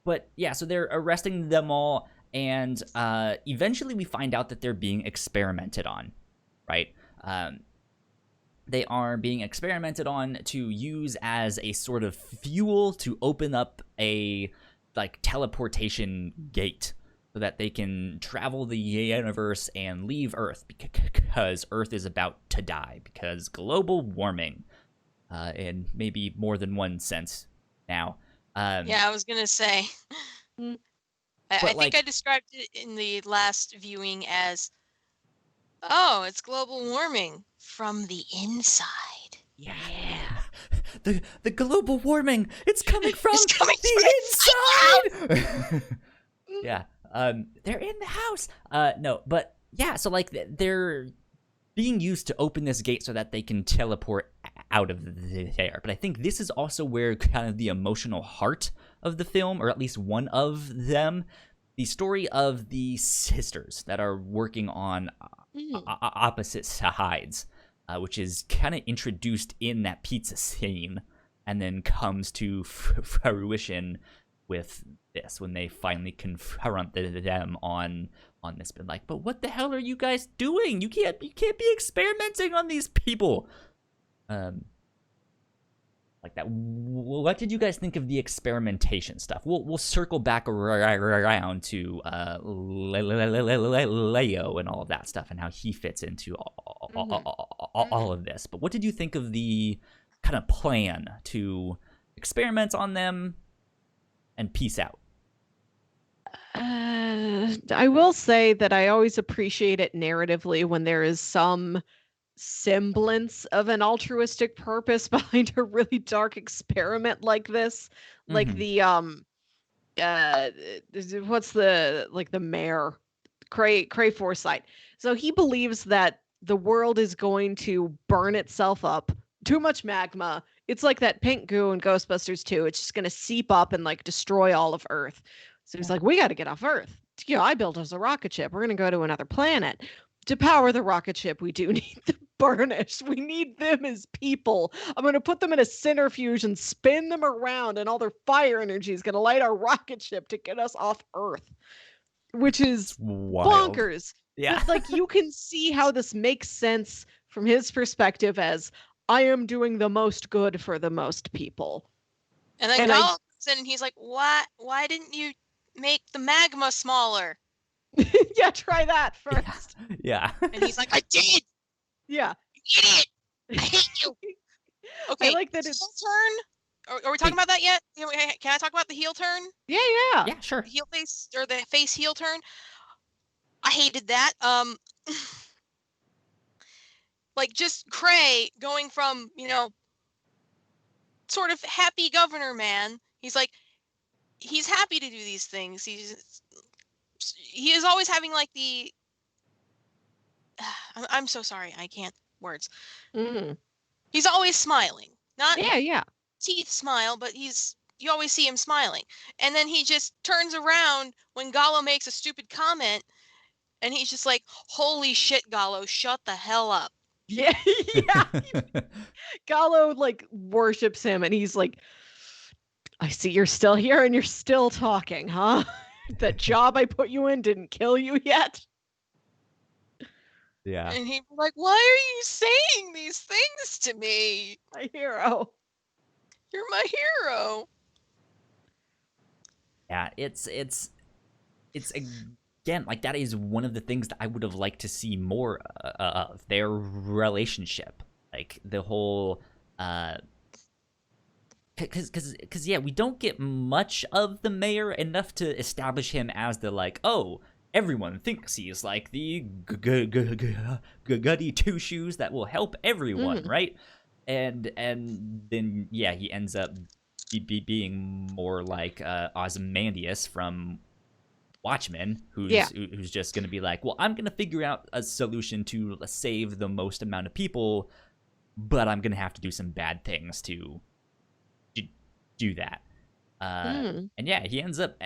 B: But yeah, so they're arresting them all, and eventually we find out that they're being experimented on, right? They are being experimented on to use as a sort of fuel to open up a teleportation gate so that they can travel the universe and leave Earth, because Earth is about to die because global warming, in maybe more than one sense now.
C: Yeah, I was gonna say. I think I described it in the last viewing as, oh, it's global warming from the inside.
B: Yeah. The global warming, it's coming from
C: the
B: inside. Yeah. They're in the house. No, but yeah, so they're being used to open this gate so that they can teleport out of there. But I think this is also where kind of the emotional heart of the film, or at least one of them, the story of the sisters that are working on opposite sides, which is kind of introduced in that pizza scene and then comes to fruition with this when they finally confront them on this. But but what the hell are you guys doing? You can't be experimenting on these people. Like that. What did you guys think of the experimentation stuff? We'll circle back around to Leo and all of that stuff and how he fits into all of this. But what did you think of the kind of plan to experiment on them and peace out?
A: I will say that I always appreciate it narratively when there is some semblance of an altruistic purpose behind a really dark experiment like this. Like the what's the mayor, Cray Forsyth. So he believes that the world is going to burn itself up. Too much magma. It's like that pink goo in Ghostbusters 2. It's just going to seep up and destroy all of Earth. So he's like, we got to get off Earth. I built us a rocket ship. We're going to go to another planet. To power the rocket ship, we do need the Burnish. We need them as people. I'm going to put them in a centrifuge and spin them around, and all their fire energy is going to light our rocket ship to get us off Earth, which is
B: wild.
A: Bonkers.
B: Yeah.
A: But you can see how this makes sense from his perspective as, I am doing the most good for the most people.
C: And then Kyle comes in and he's like, why didn't you make the magma smaller?
A: Yeah, try that first.
B: Yeah.
C: And he's like, I did.
A: Yeah.
C: You idiot. I hate you. Okay.
A: I like that it's
C: turn. Are we talking about that yet? Can I talk about the heel turn?
A: Yeah.
B: Yeah, sure.
C: The heel face, or the face heel turn. I hated that. Just Cray going from, sort of happy governor man. He's happy to do these things. He is always having the I'm so sorry, I can't words.
A: Mm-hmm.
C: He's always smiling. Not
A: yeah.
C: teeth smile, but you always see him smiling. And then he just turns around when Gallo makes a stupid comment, and he's just like, holy shit, Gallo, shut the hell up.
A: Yeah. Gallo worships him, and he's like, I see you're still here and you're still talking, huh? That job I put you in didn't kill you yet?
B: Yeah.
C: And he's like, why are you saying these things to me?
A: My hero.
C: You're my hero.
B: Yeah, it's again, that is one of the things that I would have liked to see more of, their relationship. The whole because yeah, we don't get much of the mayor, enough to establish him as the everyone thinks he's the goody two shoes that will help everyone, right? And then yeah, he ends up being more like Ozymandias from Watchmen, who's just gonna be well, I'm gonna figure out a solution to save the most amount of people, but I'm gonna have to do some bad things to do that. And yeah, he ends up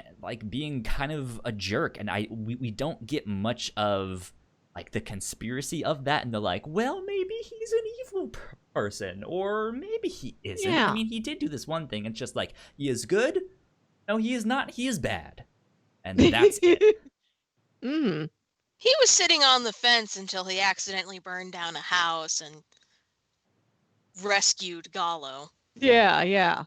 B: being kind of a jerk, and we don't get much of the conspiracy of that, and the well, maybe he's an evil person, or maybe he isn't.
A: Yeah.
B: I mean, he did do this one thing. It's just like, he is good. No, he is not. He is bad. And that's it.
A: Mm.
C: He was sitting on the fence until he accidentally burned down a house and rescued Gallo.
A: Yeah, yeah.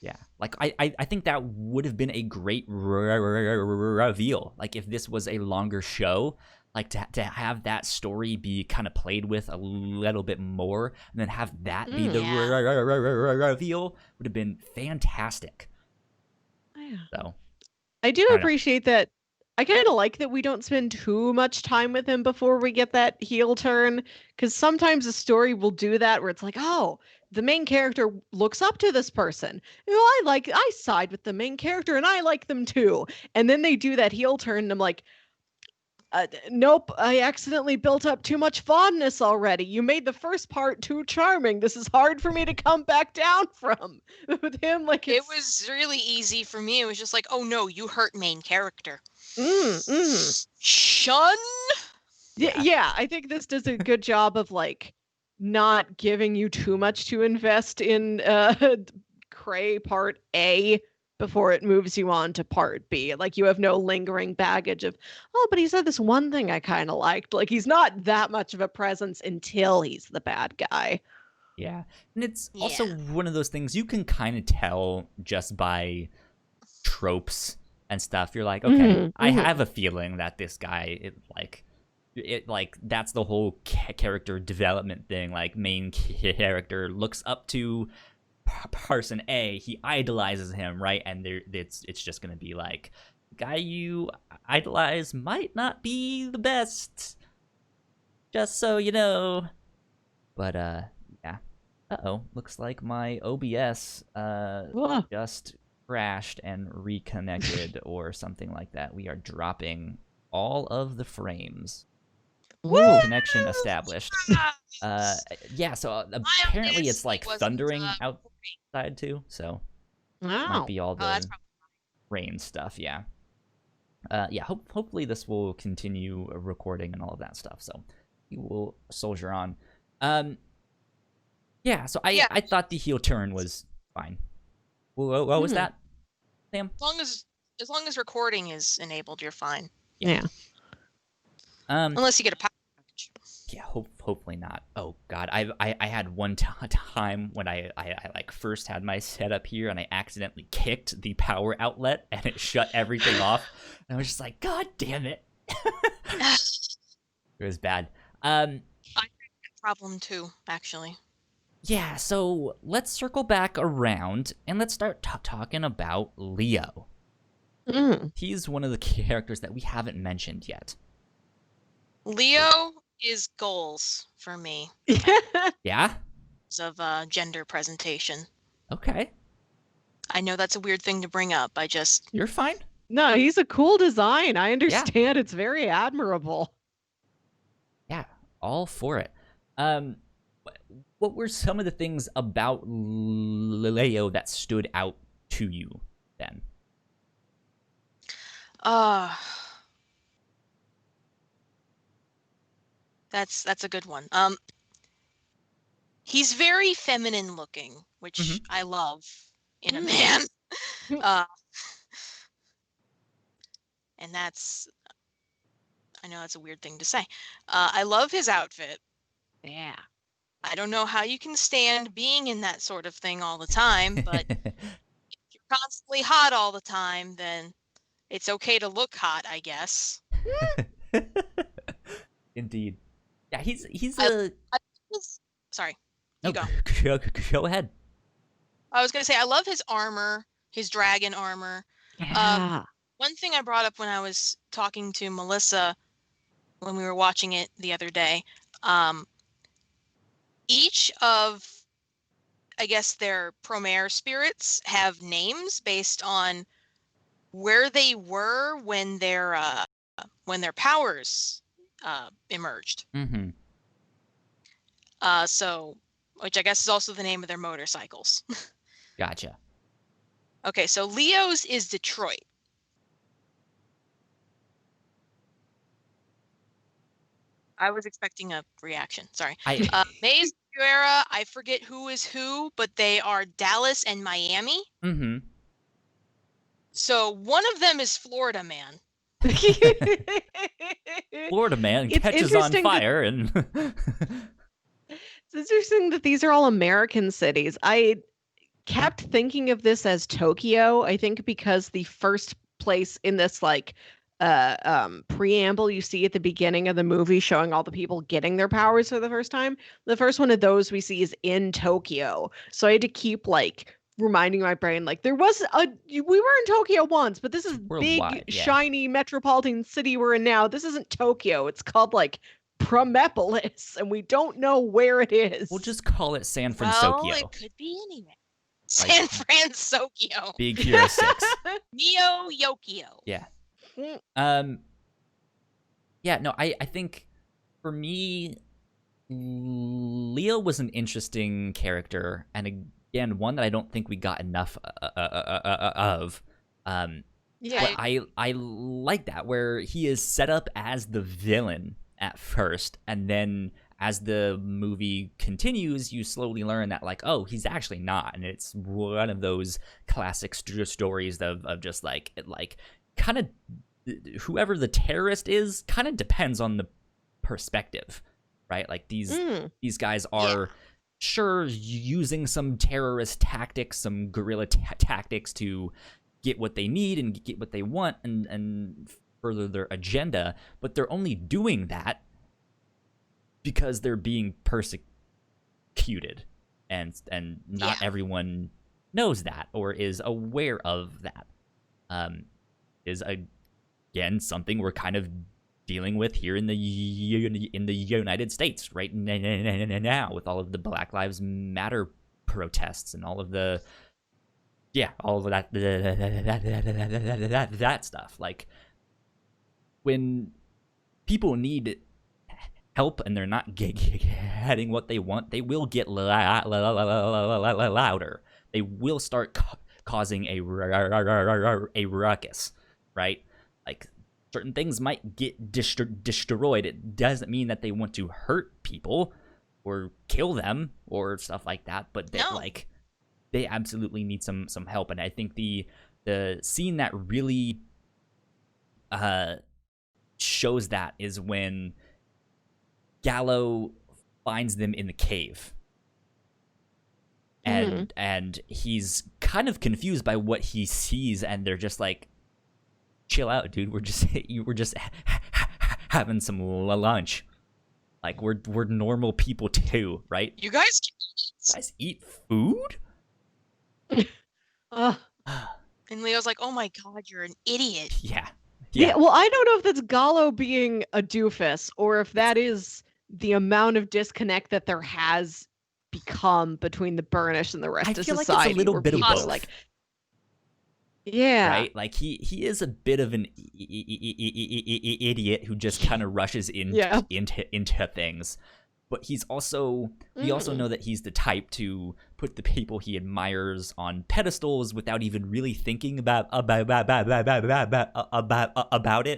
B: Yeah, like I think that would have been a great reveal. Like if this was a longer show, like to have that story be kind of played with a little bit more, and then have that be the reveal would have been fantastic.
A: Yeah.
B: So
A: I do
B: I don't know.
A: appreciate that. I kind of like that we don't spend too much time with him before we get that heel turn, because sometimes a story will do that where it's like, oh, the main character looks up to this person. I side with the main character and I like them too. And then they do that heel turn and I'm like, nope, I accidentally built up too much fondness already. You made the first part too charming. This is hard for me to come back down from. With him, like
C: It was really easy for me. It was just like, oh no, you hurt main character. Shun?
A: Yeah, I think this does a good job of like not giving you too much to invest in Cray part A before it moves you on to part B. Like you have no lingering baggage of, oh, but he said this one thing I kind of liked. Like he's not that much of a presence until he's the bad guy.
B: Yeah, and it's
C: Yeah.
B: also one of those things you can kind of tell just by tropes and stuff. You're like, okay, I have a feeling that this guy, that's the whole character development thing. Like main character looks up to person A, he idolizes him, right? And it's just gonna be like, the guy you idolize might not be the best, just so you know. But yeah. Uh-oh, looks like my OBS just crashed and reconnected or something like that. We are dropping all of the frames. Connection established. Yeah, so apparently it's like thundering outside too, so might be all the rain stuff, yeah. Yeah, hopefully this will continue recording and all of that stuff, so we will soldier on. Yeah, so I thought the heel turn was fine. What was that, Sam?
C: As long as recording is enabled, you're fine.
A: Yeah.
C: Unless you get a power package.
B: Yeah, hopefully not. Oh God, I had one time when I like first had my setup here and I accidentally kicked the power outlet and it shut everything off. And I was just like, God damn it! It was bad. I had
C: a problem too, actually.
B: Yeah, so let's circle back around and let's start talking about Leo. He's one of the characters that we haven't mentioned yet.
C: Leo is goals for me.
B: Yeah?
C: Of gender presentation.
B: Okay.
C: I know that's a weird thing to bring up.
B: You're fine.
A: No, he's a cool design. I understand. Yeah. It's very admirable.
B: Yeah, all for it. What were some of the things about Leo that stood out to you then?
C: That's a good one. He's very feminine looking, which I love in a man. And I know that's a weird thing to say. I love his outfit.
A: Yeah.
C: I don't know how you can stand being in that sort of thing all the time, but if you're constantly hot all the time, then it's okay to look hot, I guess.
B: Indeed. Yeah, he's
C: sorry.
B: No, go ahead.
C: I was going to say, I love his armor, his dragon armor.
A: Yeah.
C: One thing I brought up when I was talking to Melissa when we were watching it the other day, each of, I guess, their Promare spirits have names based on where they were when their powers emerged. So, which I guess is also the name of their motorcycles.
B: Gotcha.
C: Okay, so Leo's is Detroit. I was expecting a reaction. Sorry. May's Tokyo era, I forget who is who, but they are Dallas and Miami.
B: Mm-hmm.
C: So one of them is Florida Man.
B: Florida Man
A: It's
B: catches on
A: interesting
B: fire and
A: It's interesting that these are all American cities. I kept thinking of this as Tokyo, I think because the first place in this like preamble you see at the beginning of the movie showing all the people getting their powers for the first time, the first one of those we see is in Tokyo. So I had to keep like reminding my brain like we were in Tokyo once, but this is
B: Worldwide,
A: big
B: yeah.
A: shiny metropolitan city we're in now. This isn't Tokyo. It's called like Promepolis, and we don't know where it is.
B: we'll just call it San
C: Well,
B: Francisco.
C: it could be anywhere. San Francisco.
B: Big Hero 6.
C: Neo Yokio.
B: Yeah.
A: Mm.
B: Yeah, no, I think for me, Leo was an interesting character, and again, one that I don't think we got enough of.
A: Yeah.
B: But I like that, where he is set up as the villain at first, and then as the movie continues, you slowly learn that, like, oh, he's actually not, and it's one of those classic stories of just like kind of whoever the terrorist is kind of depends on the perspective, right? Like these guys are sure using some terrorist tactics, some guerrilla tactics to get what they need and get what they want and further their agenda, but they're only doing that because they're being persecuted, and not everyone knows that or is aware of that. Is again something we're kind of dealing with here in the United States right now, with all of the Black Lives Matter protests and all of the all of that stuff. Like, when people need help and they're not getting what they want, they will get louder. They will start causing a ruckus, right? Like, certain things might get destroyed. It doesn't mean that they want to hurt people or kill them or stuff like that, but that like they absolutely need some help. And I think the scene that really shows that is when Gallo finds them in the cave. And he's kind of confused by what he sees, and they're just like, chill out, dude. We're just having some lunch. Like, we're normal people too, right?
C: You guys
B: eat food?
C: And Leo's like, oh my god, you're an idiot.
B: Yeah.
A: Well, I don't know if that's Gallo being a doofus or if that is the amount of disconnect that there has become between the Burnish and the rest of society.
B: Like it's a little bit of both.
A: Like, yeah,
B: right. Like he is a bit of an idiot who just kind of rushes into things, but he's also we also know that he's the type to put the people he admires on pedestals without even really thinking about it,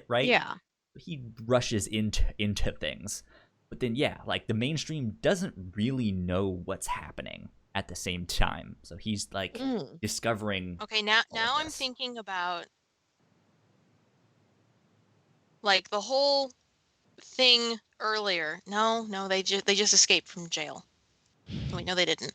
B: right?
A: Yeah,
B: he rushes into things. But then, like, the mainstream doesn't really know what's happening at the same time. So he's, like, discovering...
C: Okay, now I'm thinking about, like, the whole thing earlier. No, they just escaped from jail. Wait, no, they didn't.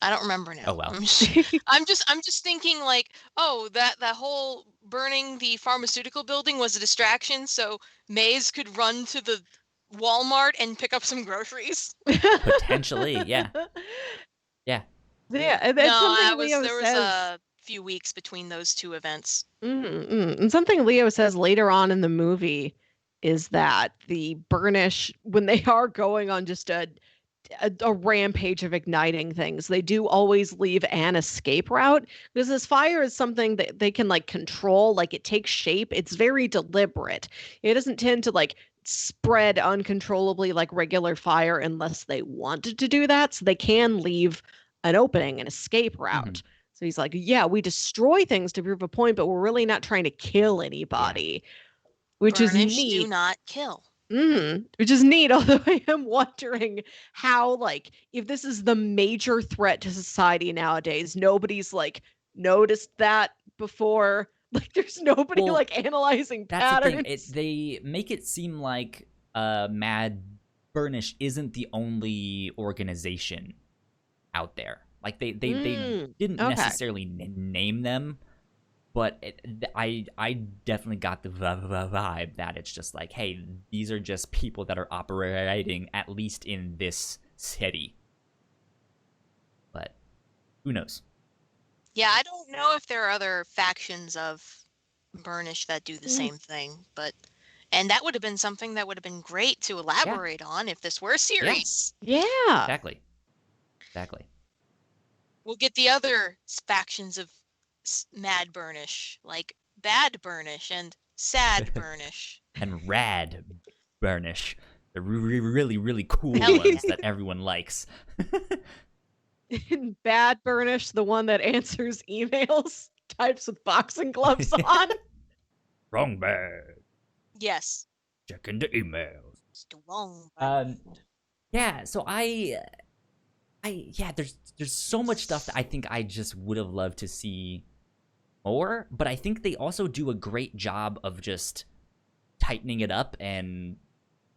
C: I don't remember now.
B: Oh, well.
C: I'm just thinking, like, oh, that whole burning the pharmaceutical building was a distraction, so Maze could run to the Walmart and pick up some groceries.
B: Potentially, yeah.
A: That's
C: there was a few weeks between those two events.
A: And something Leo says later on in the movie is that the Burnish, when they are going on just a rampage of igniting things, they do always leave an escape route, because this fire is something that they can like control. Like, it takes shape. It's very deliberate. It doesn't tend to like spread uncontrollably like regular fire unless they wanted to do that. So they can leave an opening, an escape route. So he's like, yeah, we destroy things to prove a point, but we're really not trying to kill anybody, which
C: Burnish
A: is neat.
C: do not kill.
A: Which is neat, although I am wondering how, like, if this is the major threat to society nowadays, nobody's like noticed that before. Like, there's nobody
B: Well,
A: like analyzing
B: That's the thing.
A: patterns.
B: They make it seem like Mad Burnish isn't the only organization out there. Like they didn't
A: Okay.
B: necessarily name them, but I definitely got the vibe that it's just like, hey, these are just people that are operating at least in this city. But who knows?
C: Yeah, I don't know if there are other factions of Burnish that do the same thing, and that would have been something that would have been great to elaborate on if this were a series.
A: Yeah.
B: Exactly.
C: We'll get the other factions of Mad Burnish, like Bad Burnish and Sad Burnish.
B: And Rad Burnish. The really, really cool
C: Hell
B: ones
C: yeah.
B: that everyone likes.
A: Bad Burnish, the one that answers emails, types with boxing gloves on.
B: Wrong bad.
C: Yes.
B: Checking the emails.
C: Strong.
B: Yeah, so there's so much stuff that I think I just would have loved to see more, but I think they also do a great job of just tightening it up and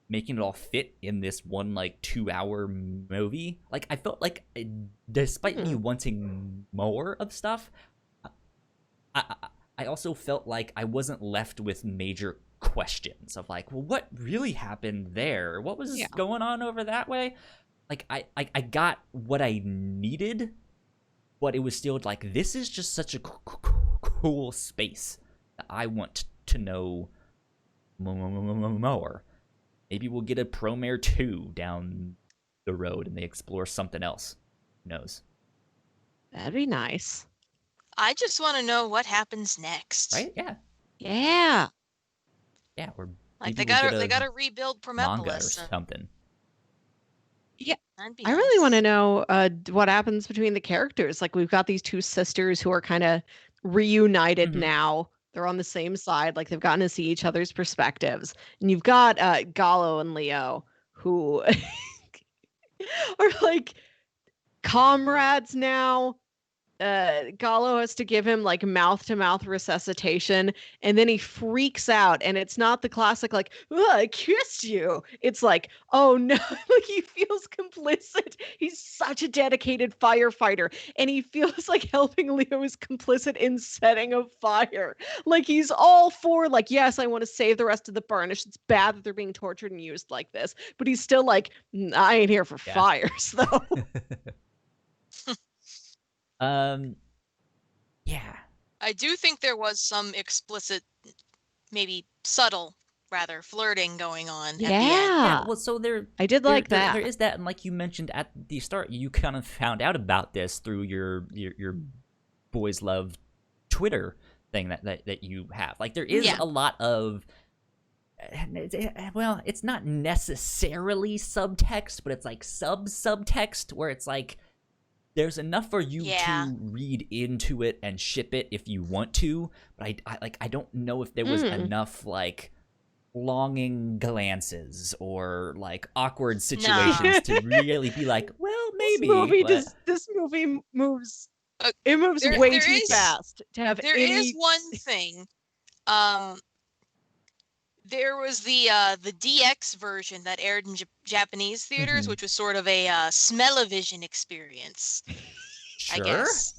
B: making it all fit in this one like 2-hour movie. Like I felt like despite me wanting more of stuff, I also felt like I wasn't left with major questions of like, well, what really happened there? What was going on over that way? Like I got what I needed, but it was still like, this is just such a cool space that I want to know more. Maybe we'll get a Promare 2 down the road and they explore something else. Who knows?
A: That'd be nice.
C: I just want to know what happens next.
B: Right? Yeah.
A: Yeah.
B: Yeah, or
C: like
B: maybe
C: they gotta rebuild
B: manga or
C: Prometheus.
B: something.
A: Yeah.
C: That'd be
A: I
C: nice.
A: really want to know what happens between the characters. Like, we've got these two sisters who are kind of reunited now. They're on the same side. Like, they've gotten to see each other's perspectives. And you've got Gallo and Leo, who are like comrades now. Gallo has to give him like mouth-to-mouth resuscitation, and then he freaks out, and it's not the classic like, "Oh, I kissed you." It's like, oh no, like he feels complicit. He's such a dedicated firefighter, and he feels like helping Leo is complicit in setting a fire. Like he's all for like, yes, I want to save the rest of the Burnish. It's bad that they're being tortured and used like this, but he's still like, I ain't here for fires though.
B: Yeah.
C: I do think there was some explicit, maybe subtle, rather, flirting going on at the end.
B: Yeah, well, so
A: I did like that.
B: There is that, and like you mentioned at the start, you kind of found out about this through your boys love Twitter thing that you have. Like there is a lot of, well, it's not necessarily subtext, but it's like subtext where it's like, there's enough for you to read into it and ship it if you want to, but I don't know if there was enough like longing glances or like awkward situations to really be like, well, maybe.
A: This movie moves. It moves way too fast to have.
C: There is one thing. There was the DX version that aired in Japanese theaters, which was sort of a smell-o-vision experience.
B: Sure.
C: I guess.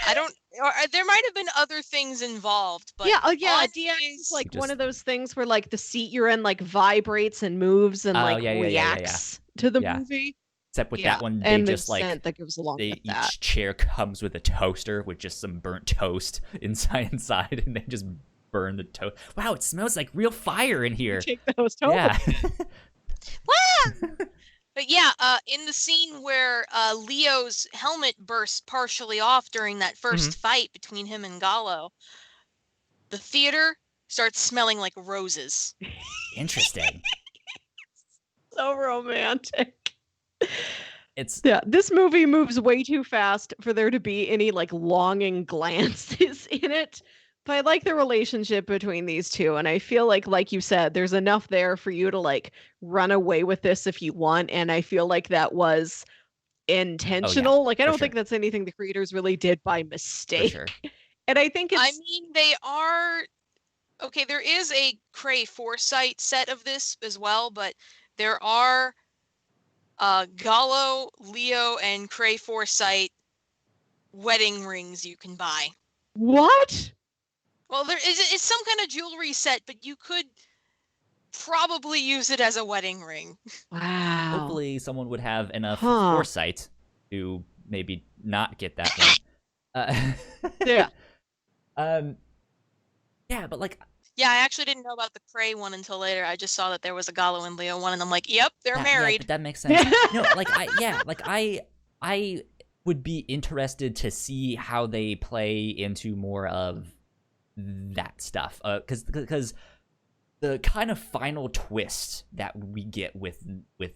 C: I don't. Or, there might have been other things involved, but
A: DX is like one of those things where like the seat you're in like vibrates and moves and like reacts to the movie.
B: Except with that one, they
A: and
B: just
A: the
B: like
A: scent that goes along with that.
B: Each chair comes with a toaster with just some burnt toast inside, and they just burn the toast. Wow, it smells like real fire in here.
A: Take the host home.
B: Yeah.
C: But yeah, in the scene where Leo's helmet bursts partially off during that first fight between him and Gallo, the theater starts smelling like roses.
B: Interesting.
A: So romantic.
B: It's
A: this movie moves way too fast for there to be any like longing glances in it. But I like the relationship between these two, and I feel like you said, there's enough there for you to like run away with this if you want, and I feel like that was
B: Oh yeah,
A: intentional. Like I
B: for
A: don't
B: sure,
A: think that's anything the creators really did by
B: for sure.
A: mistake. And I think
C: I
A: it's
C: mean, they are okay. There is a Cray Foresight set of this as well, but there are Gallo, Leo, and Cray Foresight wedding rings you can buy.
A: what?
C: Well, it's some kind of jewelry set, but you could probably use it as a wedding ring.
A: Wow.
B: Hopefully, someone would have enough
A: Huh.
B: foresight to maybe not get that one. Uh,
A: Yeah.
B: um, yeah, but like
C: Yeah, I actually didn't know about the Cray one until later. I just saw that there was a Gallo and Leo one, and I'm like, yep, they're
B: that, yeah,
C: married.
B: that makes sense. No, like I would be interested to see how they play into more of that stuff. Because the kind of final twist that we get with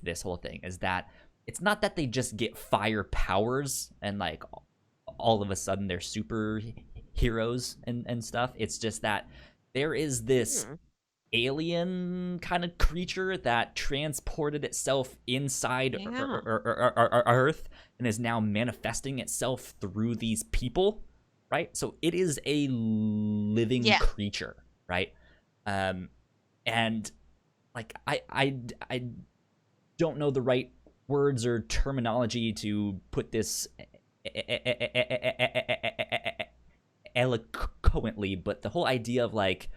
B: this whole thing is that it's not that they just get fire powers and like all of a sudden they're super heroes and stuff. It's just that there is this alien kind of creature that transported itself inside
A: Yeah.
B: Earth and is now manifesting itself through these people, right? So it is a living creature, right? And like I don't know the right words or terminology to put this eloquently, but the whole idea of like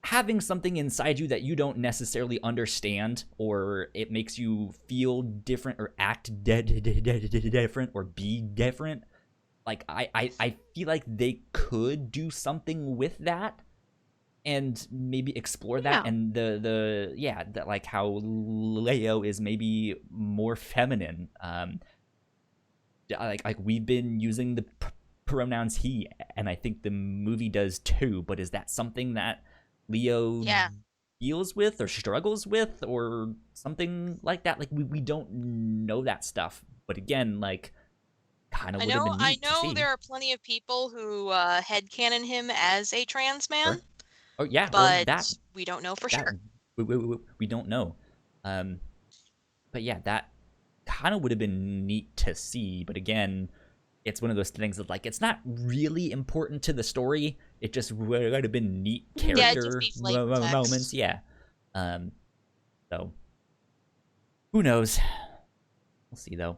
B: having something inside you that you don't necessarily understand, or it makes you feel different or act different or be different. Like I feel like they could do something with that and maybe explore that. And that like how Leo is maybe more feminine. Like we've been using the pronouns he, and I think the movie does too. But is that something that Leo deals with or struggles with or something like that? Like we don't know that stuff. But again, like kind of would have been neat to see.
C: There are plenty of people who headcanon him as a trans man.
B: Sure. Oh yeah,
C: but
B: that
C: we don't know for
B: that
C: sure.
B: we don't know. But yeah, that kind of would have been neat to see. But again, it's one of those things that like it's not really important to the story. It just would have been neat character moments. Yeah. So who knows? We'll see though.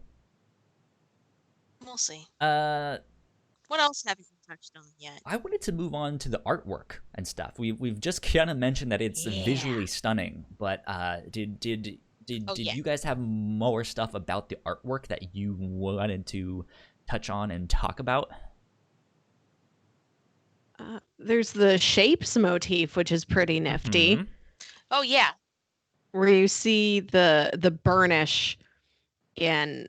C: We'll see. What else haven't you touched on yet?
B: I wanted to move on to the artwork and stuff. We've just kind of mentioned that it's visually stunning, but did you guys have more stuff about the artwork that you wanted to touch on and talk about?
A: There's the shapes motif, which is pretty nifty.
B: Mm-hmm.
C: Oh yeah,
A: where you see the burnish in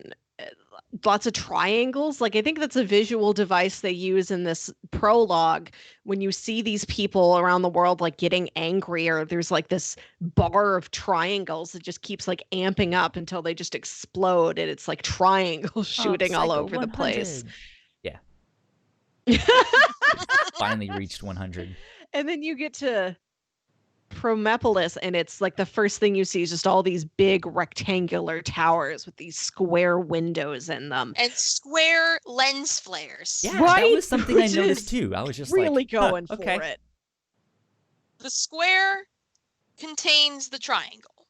A: lots of triangles. Like I think that's a visual device they use in this prologue when you see these people around the world like getting angrier. There's like this bar of triangles that just keeps like amping up until they just explode, and it's like triangles shooting all over 100. The place.
B: Yeah. Finally reached 100.
A: And then you get to Promare, and it's like the first thing you see is just all these big rectangular towers with these square windows in them
C: and square lens flares.
B: Yeah, right? That was something I noticed too. I was just
A: really
B: like,
A: going for it.
C: The square contains the triangle.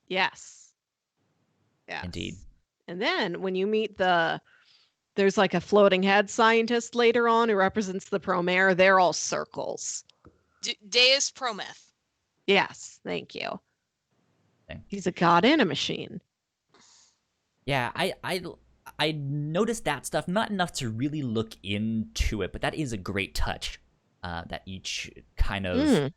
A: Yes.
B: Indeed.
A: And then when you meet there's like a floating head scientist later on who represents the Promare. They're all circles.
C: Deus Prometh.
A: Yes, thank you. He's a god and a machine.
B: Yeah, I noticed that stuff, not enough to really look into it, but that is a great touch. That each kind of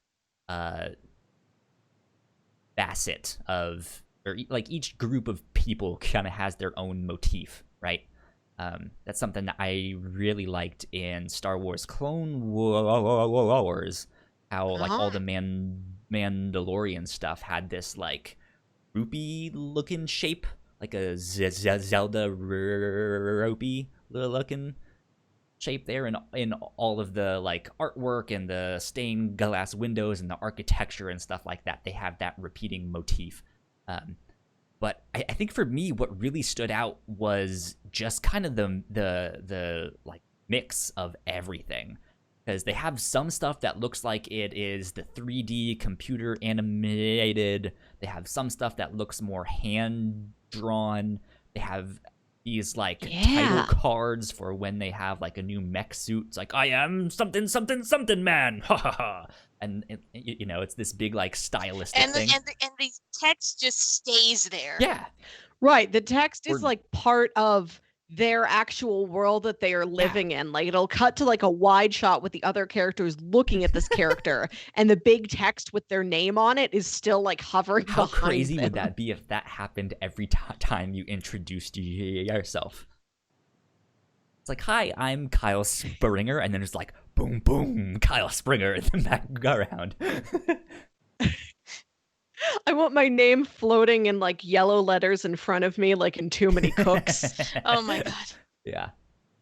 B: facet of, or like each group of people kind of has their own motif, right? That's something that I really liked in Star Wars Clone Wars. How like all the Mandalorian stuff had this like rupee looking shape, like a Zelda rupee looking shape there in all of the like artwork and the stained glass windows and the architecture and stuff like that. They have that repeating motif. But I think for me, what really stood out was just kind of the like mix of everything, because they have some stuff that looks like it is the 3D computer animated. They have some stuff that looks more hand drawn. They have these like title cards for when they have like a new mech suit. It's like, I am something something something man, ha ha ha. And you know, it's this big like stylistic thing.
C: And the text just stays there.
B: Yeah,
A: right. The text is like part of their actual world that they are living in. Like it'll cut to like a wide shot with the other characters looking at this character, and the big text with their name on it is still like hovering behind them. How
B: crazy would that be if that happened every time you introduced yourself? It's like, hi, I'm Kyle Springer, and then it's like, boom, boom, Kyle Springer in the background.
A: I want my name floating in like yellow letters in front of me, like in Too Many Cooks.
C: Oh my god.
B: Yeah.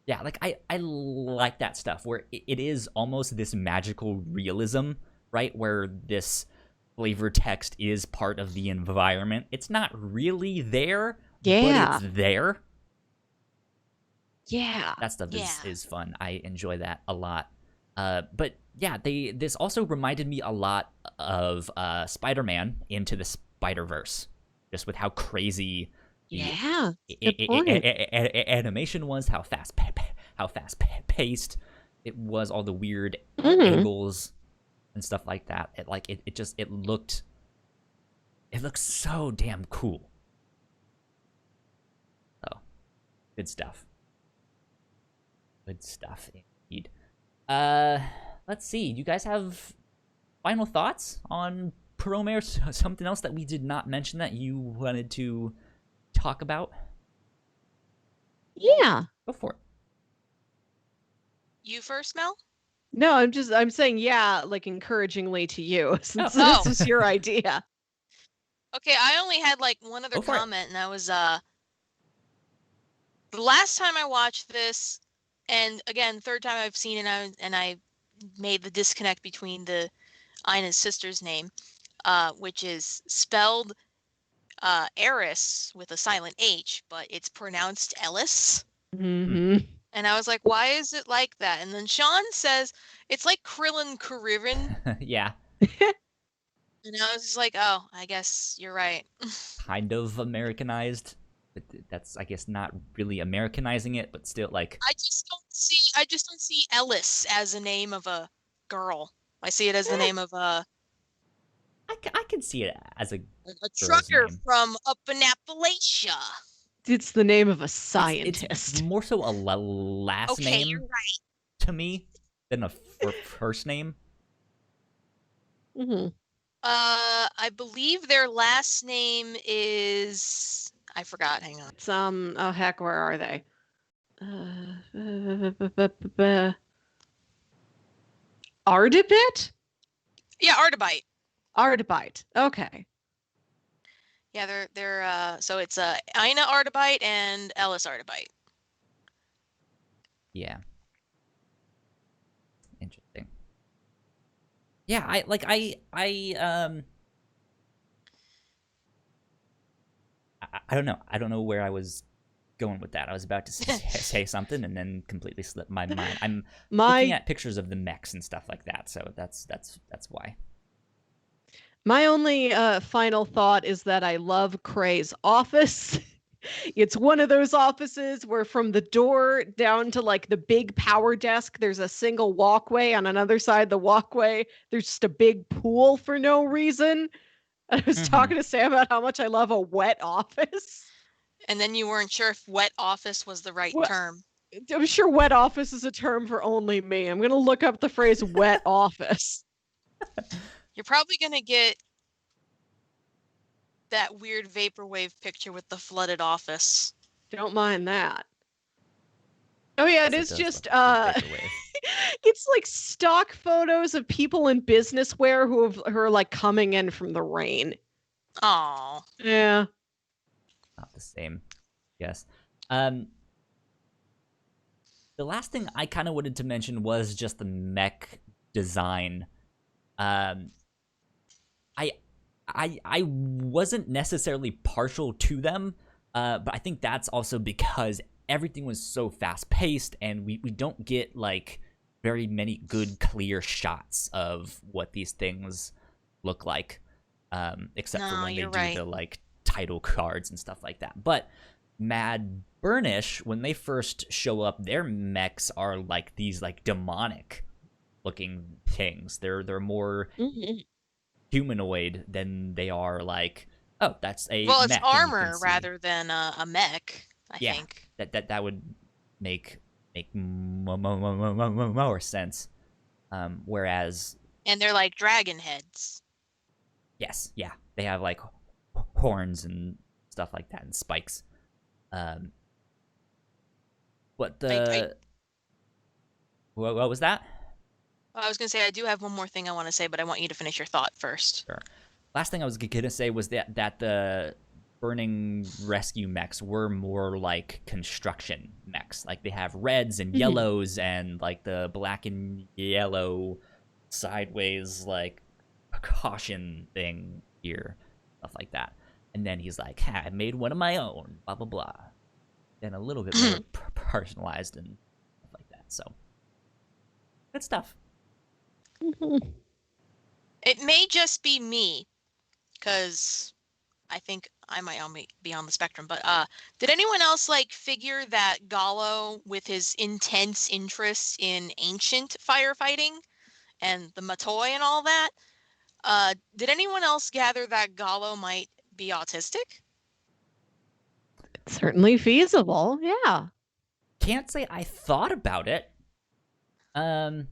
B: Yeah, like I like that stuff where it is almost this magical realism, right? Where this flavor text is part of the environment. It's not really there, but it's there.
A: Yeah.
B: That stuff is fun. I enjoy that a lot. But yeah, this also reminded me a lot of Spider-Man Into the Spider-Verse, just with how crazy animation was, how fast paced it was, all the weird angles and stuff like that. It looked so damn cool. Oh, good stuff. Good stuff indeed. Let's see. Do you guys have final thoughts on Promare? Something else that we did not mention that you wanted to talk about?
A: Yeah.
B: Go for it.
C: You first, Mel?
A: No, I'm saying like encouragingly to you, since this was your idea.
C: Okay, I only had like one other comment, and that was the last time I watched this, and again, third time I've seen it, and I made the disconnect between Ina's sister's name, which is spelled Eris with a silent H, but it's pronounced Ellis.
A: Mm-hmm.
C: And I was like, why is it like that? And then Sean says it's like Krillin Kuririn.
B: Yeah.
C: And I was just like, oh, I guess you're right.
B: Kind of Americanized. But that's, I guess, not really Americanizing it, but still, like,
C: I just don't see Ellis as a name of a girl. I see it as the name of a.
B: I can see it as a
C: trucker
B: name.
C: From up in Appalachia.
A: It's the name of a scientist.
B: It's more so a last name
C: you're right.
B: to me than a first name.
A: Mm-hmm.
C: I believe their last name is. I forgot. Hang on.
A: It's oh heck, where are they? Ardibit?
C: Yeah, Ardibite.
A: Ardibite. Okay.
C: Yeah, they're so it's Ina Ardibite and Ellis Ardibite.
B: Yeah. Interesting. Yeah, I don't know. I don't know where I was going with that. I was about to say something and then completely slipped my mind. I'm looking at pictures of the mechs and stuff like that, so that's why.
A: My only final thought is that I love Cray's office. It's one of those offices where from the door down to like the big power desk, there's a single walkway. On another side of the walkway, there's just a big pool for no reason. I was talking to Sam about how much I love a wet office.
C: And then you weren't sure if wet office was the right term.
A: I'm sure wet office is a term for only me. I'm going to look up the phrase wet office.
C: You're probably going to get that weird vaporwave picture with the flooded office.
A: Don't mind that. Oh yeah, it is just it's like stock photos of people in business wear who are like coming in from the rain.
C: Aww.
A: Yeah.
B: Not the same. Yes. the last thing I kind of wanted to mention was just the mech design. Um, I I wasn't necessarily partial to them, but I think that's also because everything was so fast paced, and we don't get like very many good clear shots of what these things look like, except for
C: No,
B: when they
C: you're
B: do
C: right.
B: the like title cards and stuff like that. But Mad Burnish, when they first show up, their mechs are like these like demonic looking things. They're more
A: Mhm.
B: humanoid than they are like, oh, that's a
C: Well, it's
B: mech and you can
C: armor
B: see.
C: rather than a mech, I
B: Yeah,
C: think.
B: that would make more sense. Whereas,
C: And they're like dragon heads.
B: yes, yeah, they have like horns and stuff like that and spikes. Um, but
C: I
B: what was that?
C: I was gonna say I do have one more thing I want to say, but I want you to finish your thought first.
B: Sure. Last thing I was gonna say was that the burning rescue mechs were more like construction mechs. Like they have reds and
A: Mhm.
B: yellows and like the black and yellow sideways like caution thing here, stuff like that. And then he's like, I made one of my own, blah blah blah. And a little bit more personalized and stuff like that. So good stuff.
A: Mhm.
C: It may just be me, because I think I might be on the spectrum, but did anyone else like figure that Gallo, with his intense interest in ancient firefighting and the Matoi and all that, did anyone else gather that Gallo might be autistic?
A: Certainly feasible. Yeah.
B: Can't say I thought about it. Um,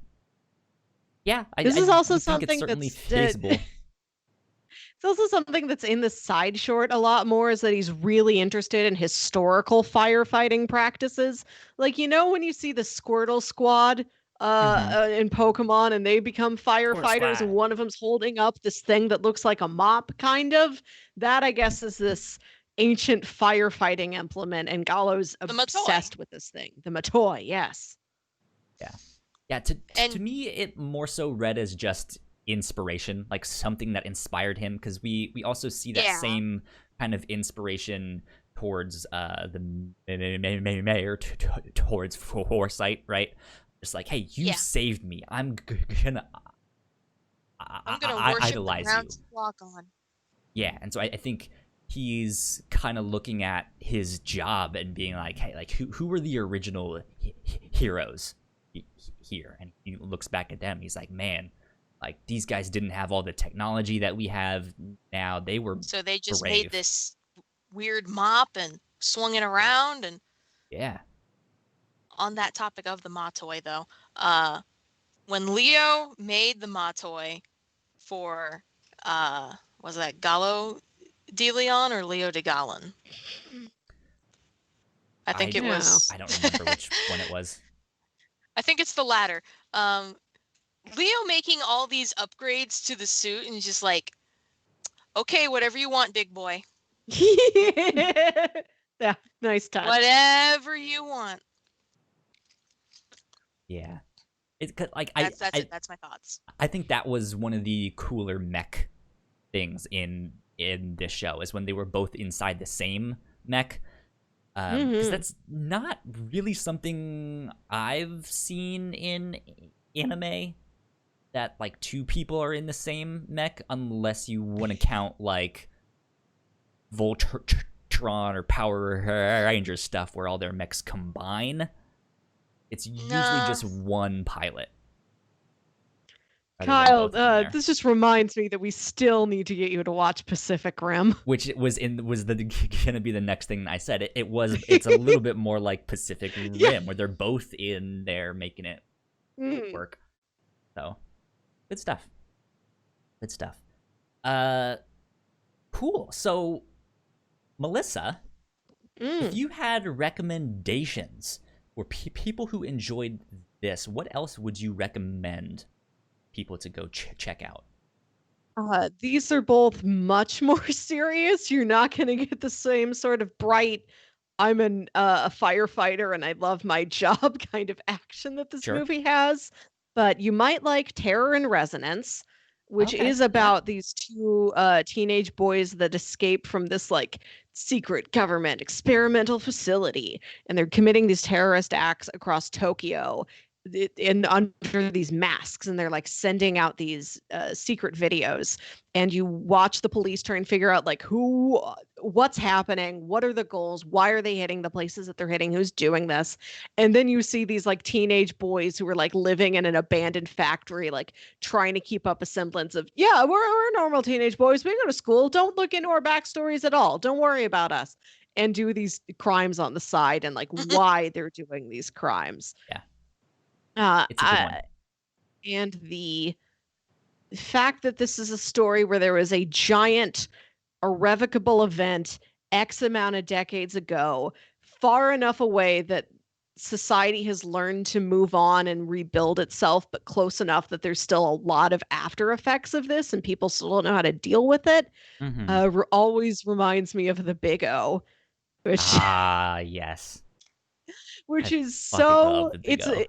B: yeah,
A: This is
B: I
A: also
B: would think it's
A: something
B: certainly
A: that's
B: feasible.
A: it's also something that's in the side short a lot more is that he's really interested in historical firefighting practices. Like when you see the Squirtle Squad
B: Mm-hmm.
A: in Pokemon and they become
B: Squirt
A: firefighters and
B: Squad.
A: one of them's holding up this thing that looks like a mop kind of. That I guess is this ancient firefighting implement and Gallo's
C: The Matoi.
A: obsessed with this thing. The Matoi, yes.
B: Yeah, yeah. To
C: And
B: me, it more so read as just inspiration, like something that inspired him, because we also see that
C: yeah.
B: same kind of inspiration towards the mayor, towards Foresight, right? Just like, hey, you
C: Yeah.
B: saved me. I'm gonna
C: I'm gonna worship the
B: idolize
C: ground
B: you.
C: you walk on.
B: Yeah, and so I think he's kind of looking at his job and being like, hey, like who were the original heroes here? And he looks back at them. He's like, man, like these guys didn't have all the technology that we have now. They were
C: So they just made
B: brave.
C: this weird mop and swung it around. And
B: Yeah.
C: on that topic of the Matoi, though, uh, when Leo made the Matoi for, was that Gallo de Leon or Leo de Gallon? I think
B: I
C: it
A: Yeah.
C: was.
B: I don't remember which one it was.
C: I think it's the latter. Um, Leo making all these upgrades to the suit and just like, okay, whatever you want, big boy.
A: Yeah, nice touch.
C: Whatever you want.
B: Yeah. It's like
C: That's it. That's my thoughts.
B: I think that was one of the cooler mech things in this show is when they were both inside the same mech. Because that's not really something I've seen in anime, that like two people are in the same mech, unless you want to count like Voltron or Power Rangers stuff where all their mechs combine. It's usually
C: Nah.
B: just one pilot rather than
A: Kyle,
B: both of them there.
A: this just reminds me that we still need to get you to watch Pacific Rim.
B: Which was gonna be the next thing I said. It's a little bit more like Pacific Rim,
A: Yeah.
B: where they're both in there making it work. So good stuff. Good stuff. Cool. So Melissa, if you had recommendations for people who enjoyed this, what else would you recommend people to go check out?
A: These are both much more serious. You're not going to get the same sort of bright a firefighter and I love my job kind of action that this
B: Sure.
A: movie has. But you might like Terror in Resonance, which
B: Okay.
A: is
B: Yeah.
A: about these two teenage boys that escape from this like secret government experimental facility, and they're committing these terrorist acts across Tokyo in under these masks, and they're like sending out these secret videos, and you watch the police try and figure out like what's happening, what are the goals, why are they hitting the places that they're hitting, who's doing this. And then you see these like teenage boys who are like living in an abandoned factory, like trying to keep up a semblance of, yeah, we're normal teenage boys, we go to school, don't look into our backstories at all, don't worry about us, and do these crimes on the side and like why they're doing these crimes.
B: Yeah. It's a good one.
A: And the fact that this is a story where there was a giant irrevocable event X amount of decades ago, far enough away that society has learned to move on and rebuild itself, but close enough that there's still a lot of after effects of this and people still don't know how to deal with it, always reminds me of The Big O, which
B: Yes.
A: which
B: I
A: is
B: fucking love
A: so
B: the Big O.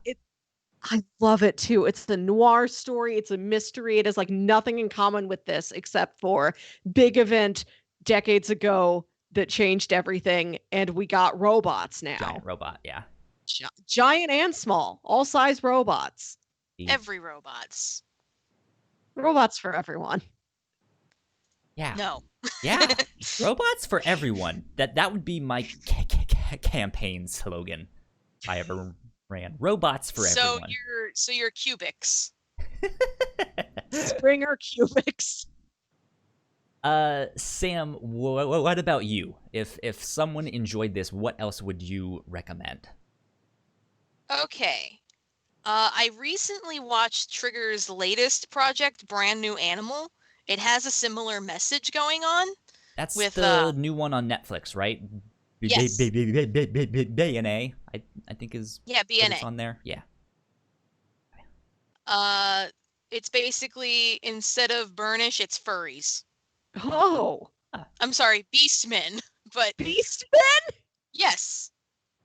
A: I love it too. It's the noir story. It's a mystery. It has like nothing in common with this except for big event decades ago that changed everything, and we got robots now.
B: Giant robot, yeah.
A: Giant and small, all size robots.
C: Every robots.
A: Robots for everyone.
B: Yeah.
C: No.
B: Yeah. Robots for everyone. That would be my campaign slogan if I ever ran. Robots for everyone.
C: So you're cubics.
A: Springer cubics.
B: Sam, what about you? If someone enjoyed this, what else would you recommend?
C: Okay. I recently watched Trigger's latest project, Brand New Animal. It has a similar message going on.
B: That's
C: with
B: the new one on Netflix, right?
C: Yes.
B: BNA, I think is
C: BNA.
B: it's on there. Yeah.
C: It's basically, instead of Burnish, it's furries.
A: Oh.
C: I'm sorry, Beastmen, but
A: Beastmen?
C: yes.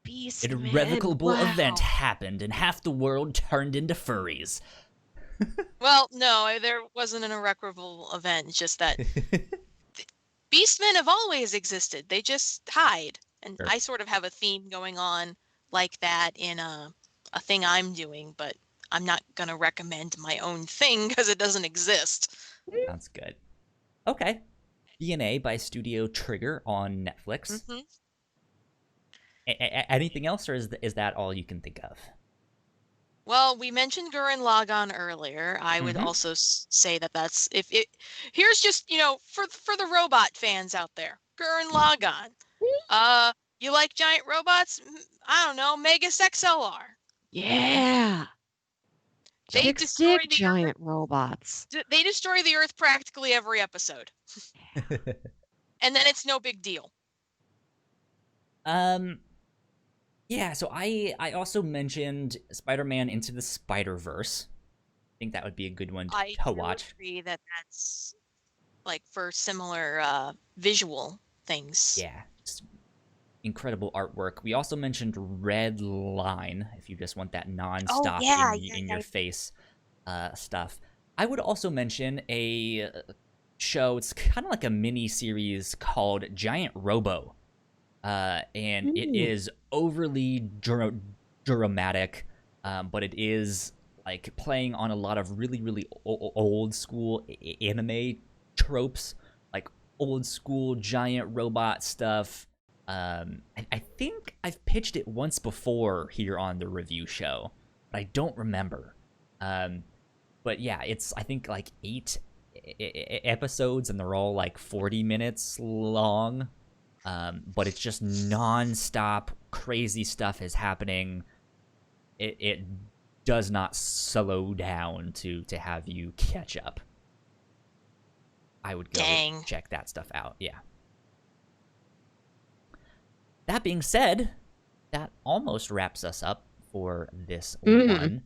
A: Beastmen.
B: An irrevocable
A: wow.
B: event happened, and half the world turned into furries.
C: Well, no, there wasn't an irreparable event. It's just that Beastmen have always existed. They just hide. And
B: Sure.
C: I sort of have a theme going on like that in a thing I'm doing, but I'm not going to recommend my own thing because it doesn't exist.
B: Sounds good. Okay. BNA by Studio Trigger on Netflix.
C: Mm-hmm.
B: Anything else, or is that all you can think of?
C: Well, we mentioned Gurren Lagann earlier. I would also say that that's here's just, for the robot fans out there. Gurren Lagann. You like giant robots? I don't know, Megas XLR.
A: Yeah.
C: They destroy the
A: giant robots.
C: They destroy the Earth practically every episode. And then it's no big deal.
B: Yeah, so I also mentioned Spider-Man Into the Spider-Verse. I think that would be a good one to watch.
C: I agree that that's like for similar visual things.
B: Yeah, just incredible artwork. We also mentioned Red Line, if you just want that non-stop in your face stuff. I would also mention a show, it's kind of like a mini-series called Giant Robo. And it is overly dramatic, but it is like playing on a lot of really, really old school anime tropes, like old school giant robot stuff. I think I've pitched it once before here on the review show, but I don't remember. But yeah, it's I think like 8 episodes, and they're all like 40 minutes long. But it's just non-stop crazy stuff is happening. It does not slow down to have you catch up. I would go check that stuff out. Yeah. That being said, that almost wraps us up for this one.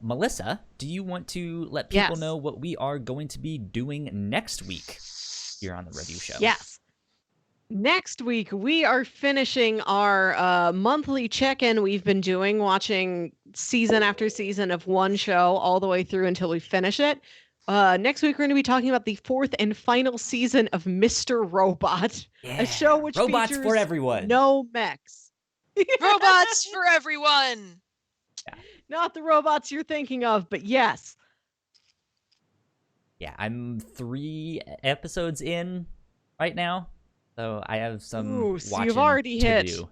B: Melissa, do you want to let people know what we are going to be doing next week here on the review show?
A: Yes. Next week, we are finishing our monthly check-in we've been doing, watching season after season of one show all the way through until we finish it. Next week, we're going to be talking about the fourth and final season of Mr. Robot, a show which
B: robots
A: features
B: for everyone.
A: no mechs.
C: Robots for everyone.
A: Not the robots you're thinking of, but yes.
B: Yeah, I'm 3 episodes in right now, so I have some
A: so
B: watching
A: you've already
B: to
A: hit
B: do.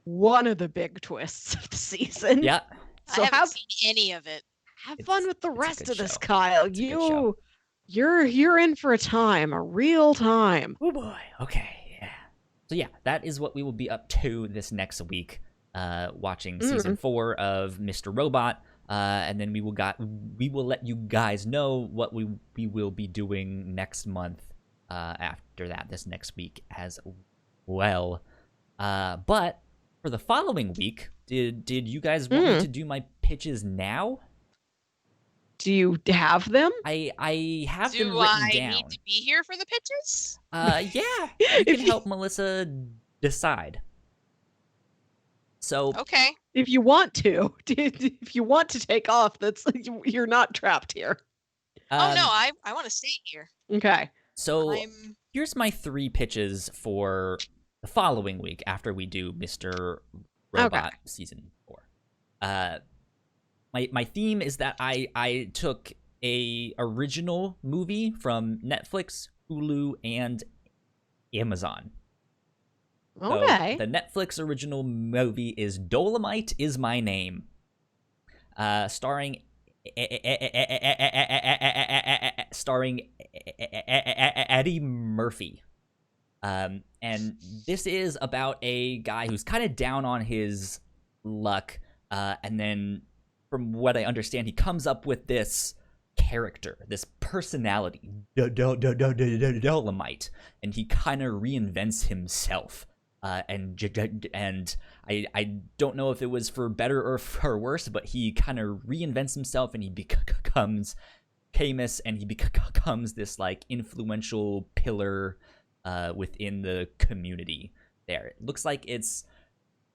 A: one of the big twists of the season.
B: Yeah.
A: So
C: I haven't seen any of it.
A: Have fun with the
B: it's a
A: rest
B: good
A: of this,
B: show.
A: Kyle.
B: It's a good show.
A: You're in for a time, a real time.
B: Oh boy. Okay. Yeah. So yeah, that is what we will be up to this next week. Watching season 4 of Mr. Robot. And then we will let you guys know what we will be doing next month. After that, this next week as well. But for the following week, did you guys want me to do my pitches now?
A: Do you have them?
B: I have them
C: Do
B: written
C: I
B: down.
C: need to be here for the pitches?
B: Yeah, you can help Melissa decide. So
C: Okay.
A: If you want to, if you want to take off, you're not trapped here.
C: Oh no, I want to stay here.
A: Okay.
B: So here's my 3 pitches for the following week after we do Mr. Robot season 4. My theme is that I took a original movie from Netflix, Hulu, and Amazon.
A: Okay.
B: So the Netflix original movie is Dolomite Is My Name, starring Eddie Murphy. And this is about a guy who's kind of down on his luck, and then from what I understand, he comes up with this character, this personality, Dolomite, and he kind of reinvents himself. And I don't know if it was for better or for worse, but he kind of reinvents himself and he becomes famous, and he becomes this like influential pillar within the community there. It looks like it's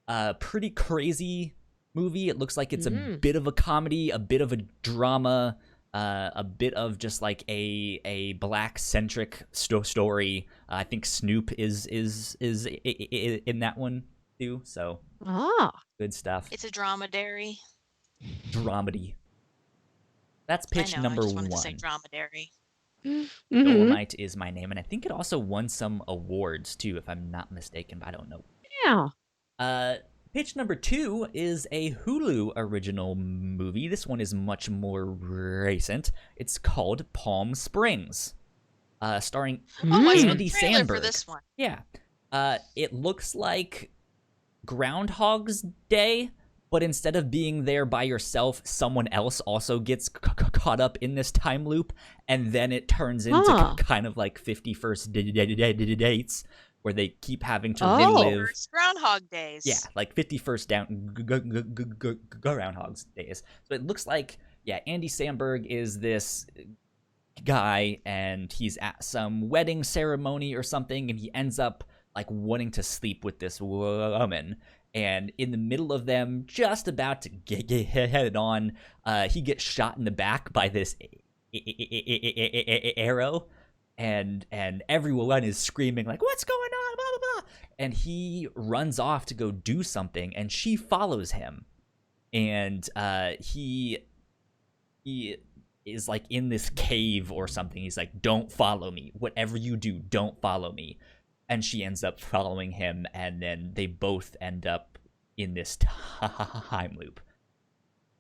B: a pretty crazy movie. It looks like it's a bit of a comedy, a bit of a drama, a bit of just like a black centric story. I think Snoop is in that one too. So good stuff.
C: It's a dromedary.
B: Dramedy. That's pitch number
C: I just wanted
B: 1.
C: to say dromedary.
B: Dolomite Is My Name, and I think it also won some awards too, if I'm not mistaken. But I don't know.
A: Yeah.
B: Pitch number 2 is a Hulu original movie. This one is much more recent. It's called Palm Springs, starring Andy Samberg.
C: For this one.
B: Yeah. It looks like Groundhog's Day, but instead of being there by yourself, someone else also gets caught up in this time loop, and then it turns into kind of like 50 First Dates, where they keep having to relive
C: Groundhog Days.
B: Yeah, like 51st Groundhog's Days. So it looks like, yeah, Andy Samberg is this guy, and he's at some wedding ceremony or something, and he ends up like wanting to sleep with this woman. And in the middle of them just about to get headed on, he gets shot in the back by this arrow. And everyone is screaming like, what's going on, blah blah blah, and he runs off to go do something, and she follows him, and he is like in this cave or something. He's like, don't follow me, whatever you do, don't follow me. And she ends up following him, and then they both end up in this time loop.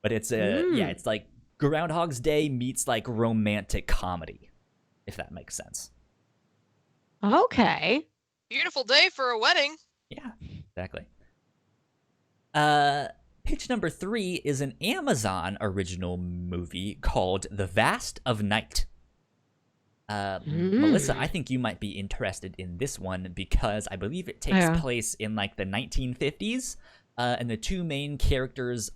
B: But it's it's like Groundhog's Day meets like romantic comedy, if that makes sense.
A: Okay.
C: Beautiful day for a wedding.
B: Yeah, exactly. Pitch number 3 is an Amazon original movie called The Vast of Night. Melissa, I think you might be interested in this one because I believe it takes place in like the 1950s, and the 2 main characters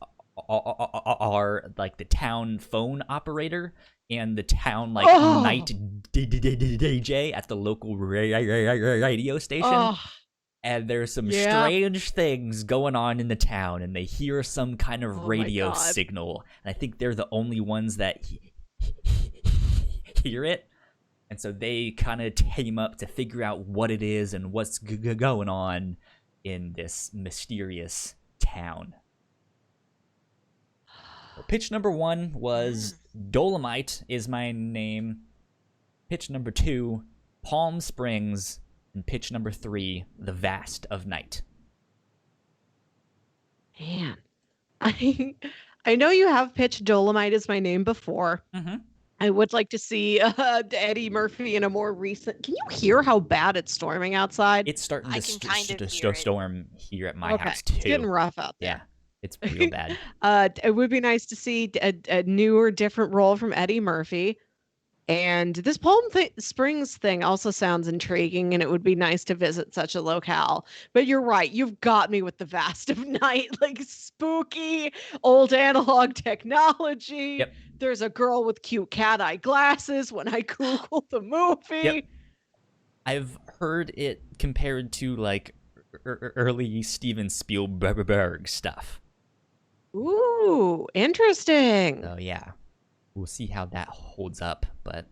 B: are like the town phone operator and the town night DJ at the local radio station. And there's some strange things going on in the town, and they hear some kind of radio signal. And I think they're the only ones that hear it. And so they kind of team up to figure out what it is and what's going on in this mysterious town. Pitch number 1 was Dolomite is my name. Pitch number 2, Palm Springs. And pitch number 3, The Vast of Night.
A: Man, I know you have pitched Dolomite is my name before.
B: Mm-hmm.
A: I would like to see Eddie Murphy in a more recent. Can you hear how bad it's storming outside?
B: It's starting to storm here at my house too.
A: It's getting rough out there.
B: Yeah, it's real bad.
A: It would be nice to see a newer, different role from Eddie Murphy. And this Palm Springs thing also sounds intriguing, and it would be nice to visit such a locale. But you're right. You've got me with the Vast of Night, like spooky old analog technology.
B: Yep.
A: There's a girl with cute cat eye glasses when I Google the movie.
B: Yep. I've heard it compared to like early Steven Spielberg stuff.
A: Ooh, interesting.
B: So yeah. We'll see how that holds up, but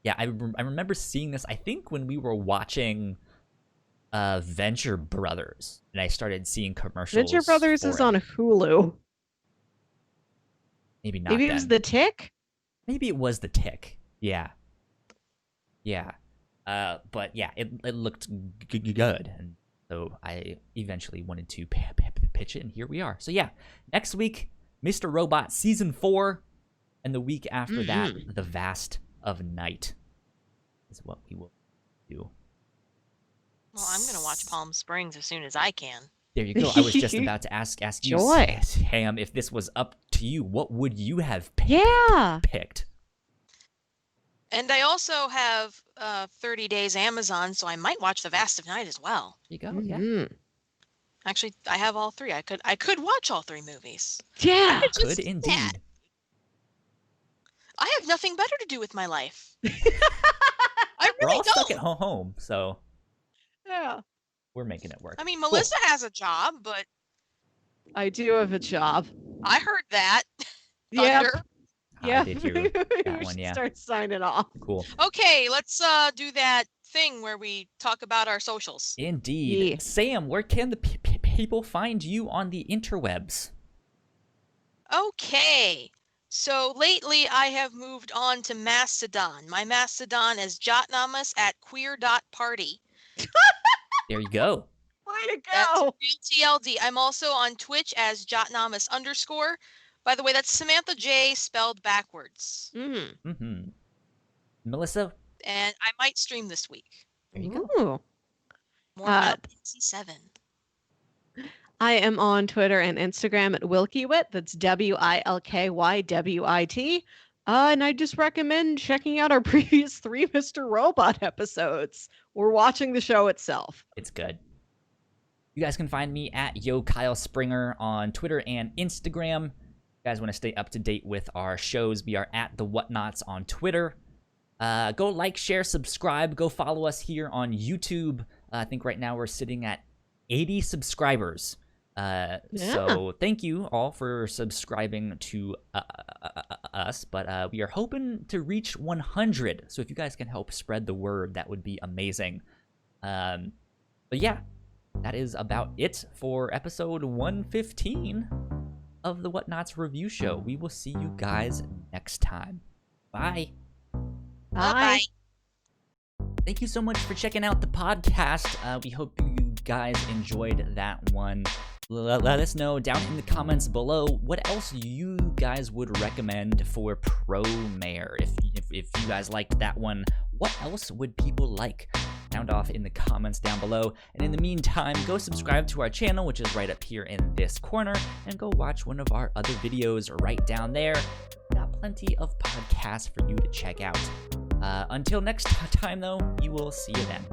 B: yeah, I remember seeing this, I think, when we were watching Venture Brothers, and I started seeing commercials.
A: Venture Brothers is on Hulu.
B: Maybe not.
A: Maybe it was The Tick?
B: Maybe it was The Tick. Yeah. Yeah. But yeah, it looked good, and so I eventually wanted to pitch it, and here we are. So yeah, next week, Mr. Robot Season 4. And the week after that, The Vast of Night is what we will do.
C: Well, I'm going to watch Palm Springs as soon as I can.
B: There you go. I was just about to ask you, Sam, if this was up to you, what would you have picked?
C: And I also have 30 Days Amazon, so I might watch The Vast of Night as well.
B: There you go. Yeah.
C: Actually, I have all 3. I could watch all 3 movies.
A: Yeah.
B: Could indeed.
C: I have nothing better to do with my life. I really
B: We're all
C: don't.
B: stuck at home, so
A: yeah,
B: we're making it work.
C: I mean, Melissa has a job, but
A: I do have a job.
C: I heard that.
A: Yeah.
B: I did hear that one. Yeah.
A: Start signing off.
B: Cool.
C: Okay, let's do that thing where we talk about our socials.
B: Indeed.
A: Yeah.
B: Sam, where can the people find you on the interwebs?
C: Okay. So lately I have moved on to Mastodon. My Mastodon is jotnamas at queer.party.
B: There you go.
A: Way to
C: That's
A: go.
C: real TLD. I'm also on Twitch as jotnamas_. By the way, that's Samantha J spelled backwards.
B: Melissa?
C: And I might stream this week.
B: There you go.
A: Ooh.
C: More about PC7.
A: I am on Twitter and Instagram at Wilkywit. That's WILKYWIT. And I just recommend checking out our previous 3 Mr. Robot episodes or watching the show itself.
B: It's good. You guys can find me at Yo Kyle Springer on Twitter and Instagram. If you guys want to stay up to date with our shows, we are at the Whatnauts on Twitter. Go like, share, subscribe. Go follow us here on YouTube. I think right now we're sitting at 80 subscribers. So thank you all for subscribing to us, but we are hoping to reach 100. So if you guys can help spread the word, that would be amazing. But yeah, that is about it for episode 115 of the Whatnauts review show. We will see you guys next time. Bye.
C: Bye.
B: Thank you so much for checking out the podcast. We hope you guys enjoyed that one. Let us know down in the comments below what else you guys would recommend for Promare. If you guys liked that one, what else would people like? Sound off in the comments down below. And in the meantime, go subscribe to our channel, which is right up here in this corner, and go watch one of our other videos right down there. We've got plenty of podcasts for you to check out. Until next time, though, we will see you then.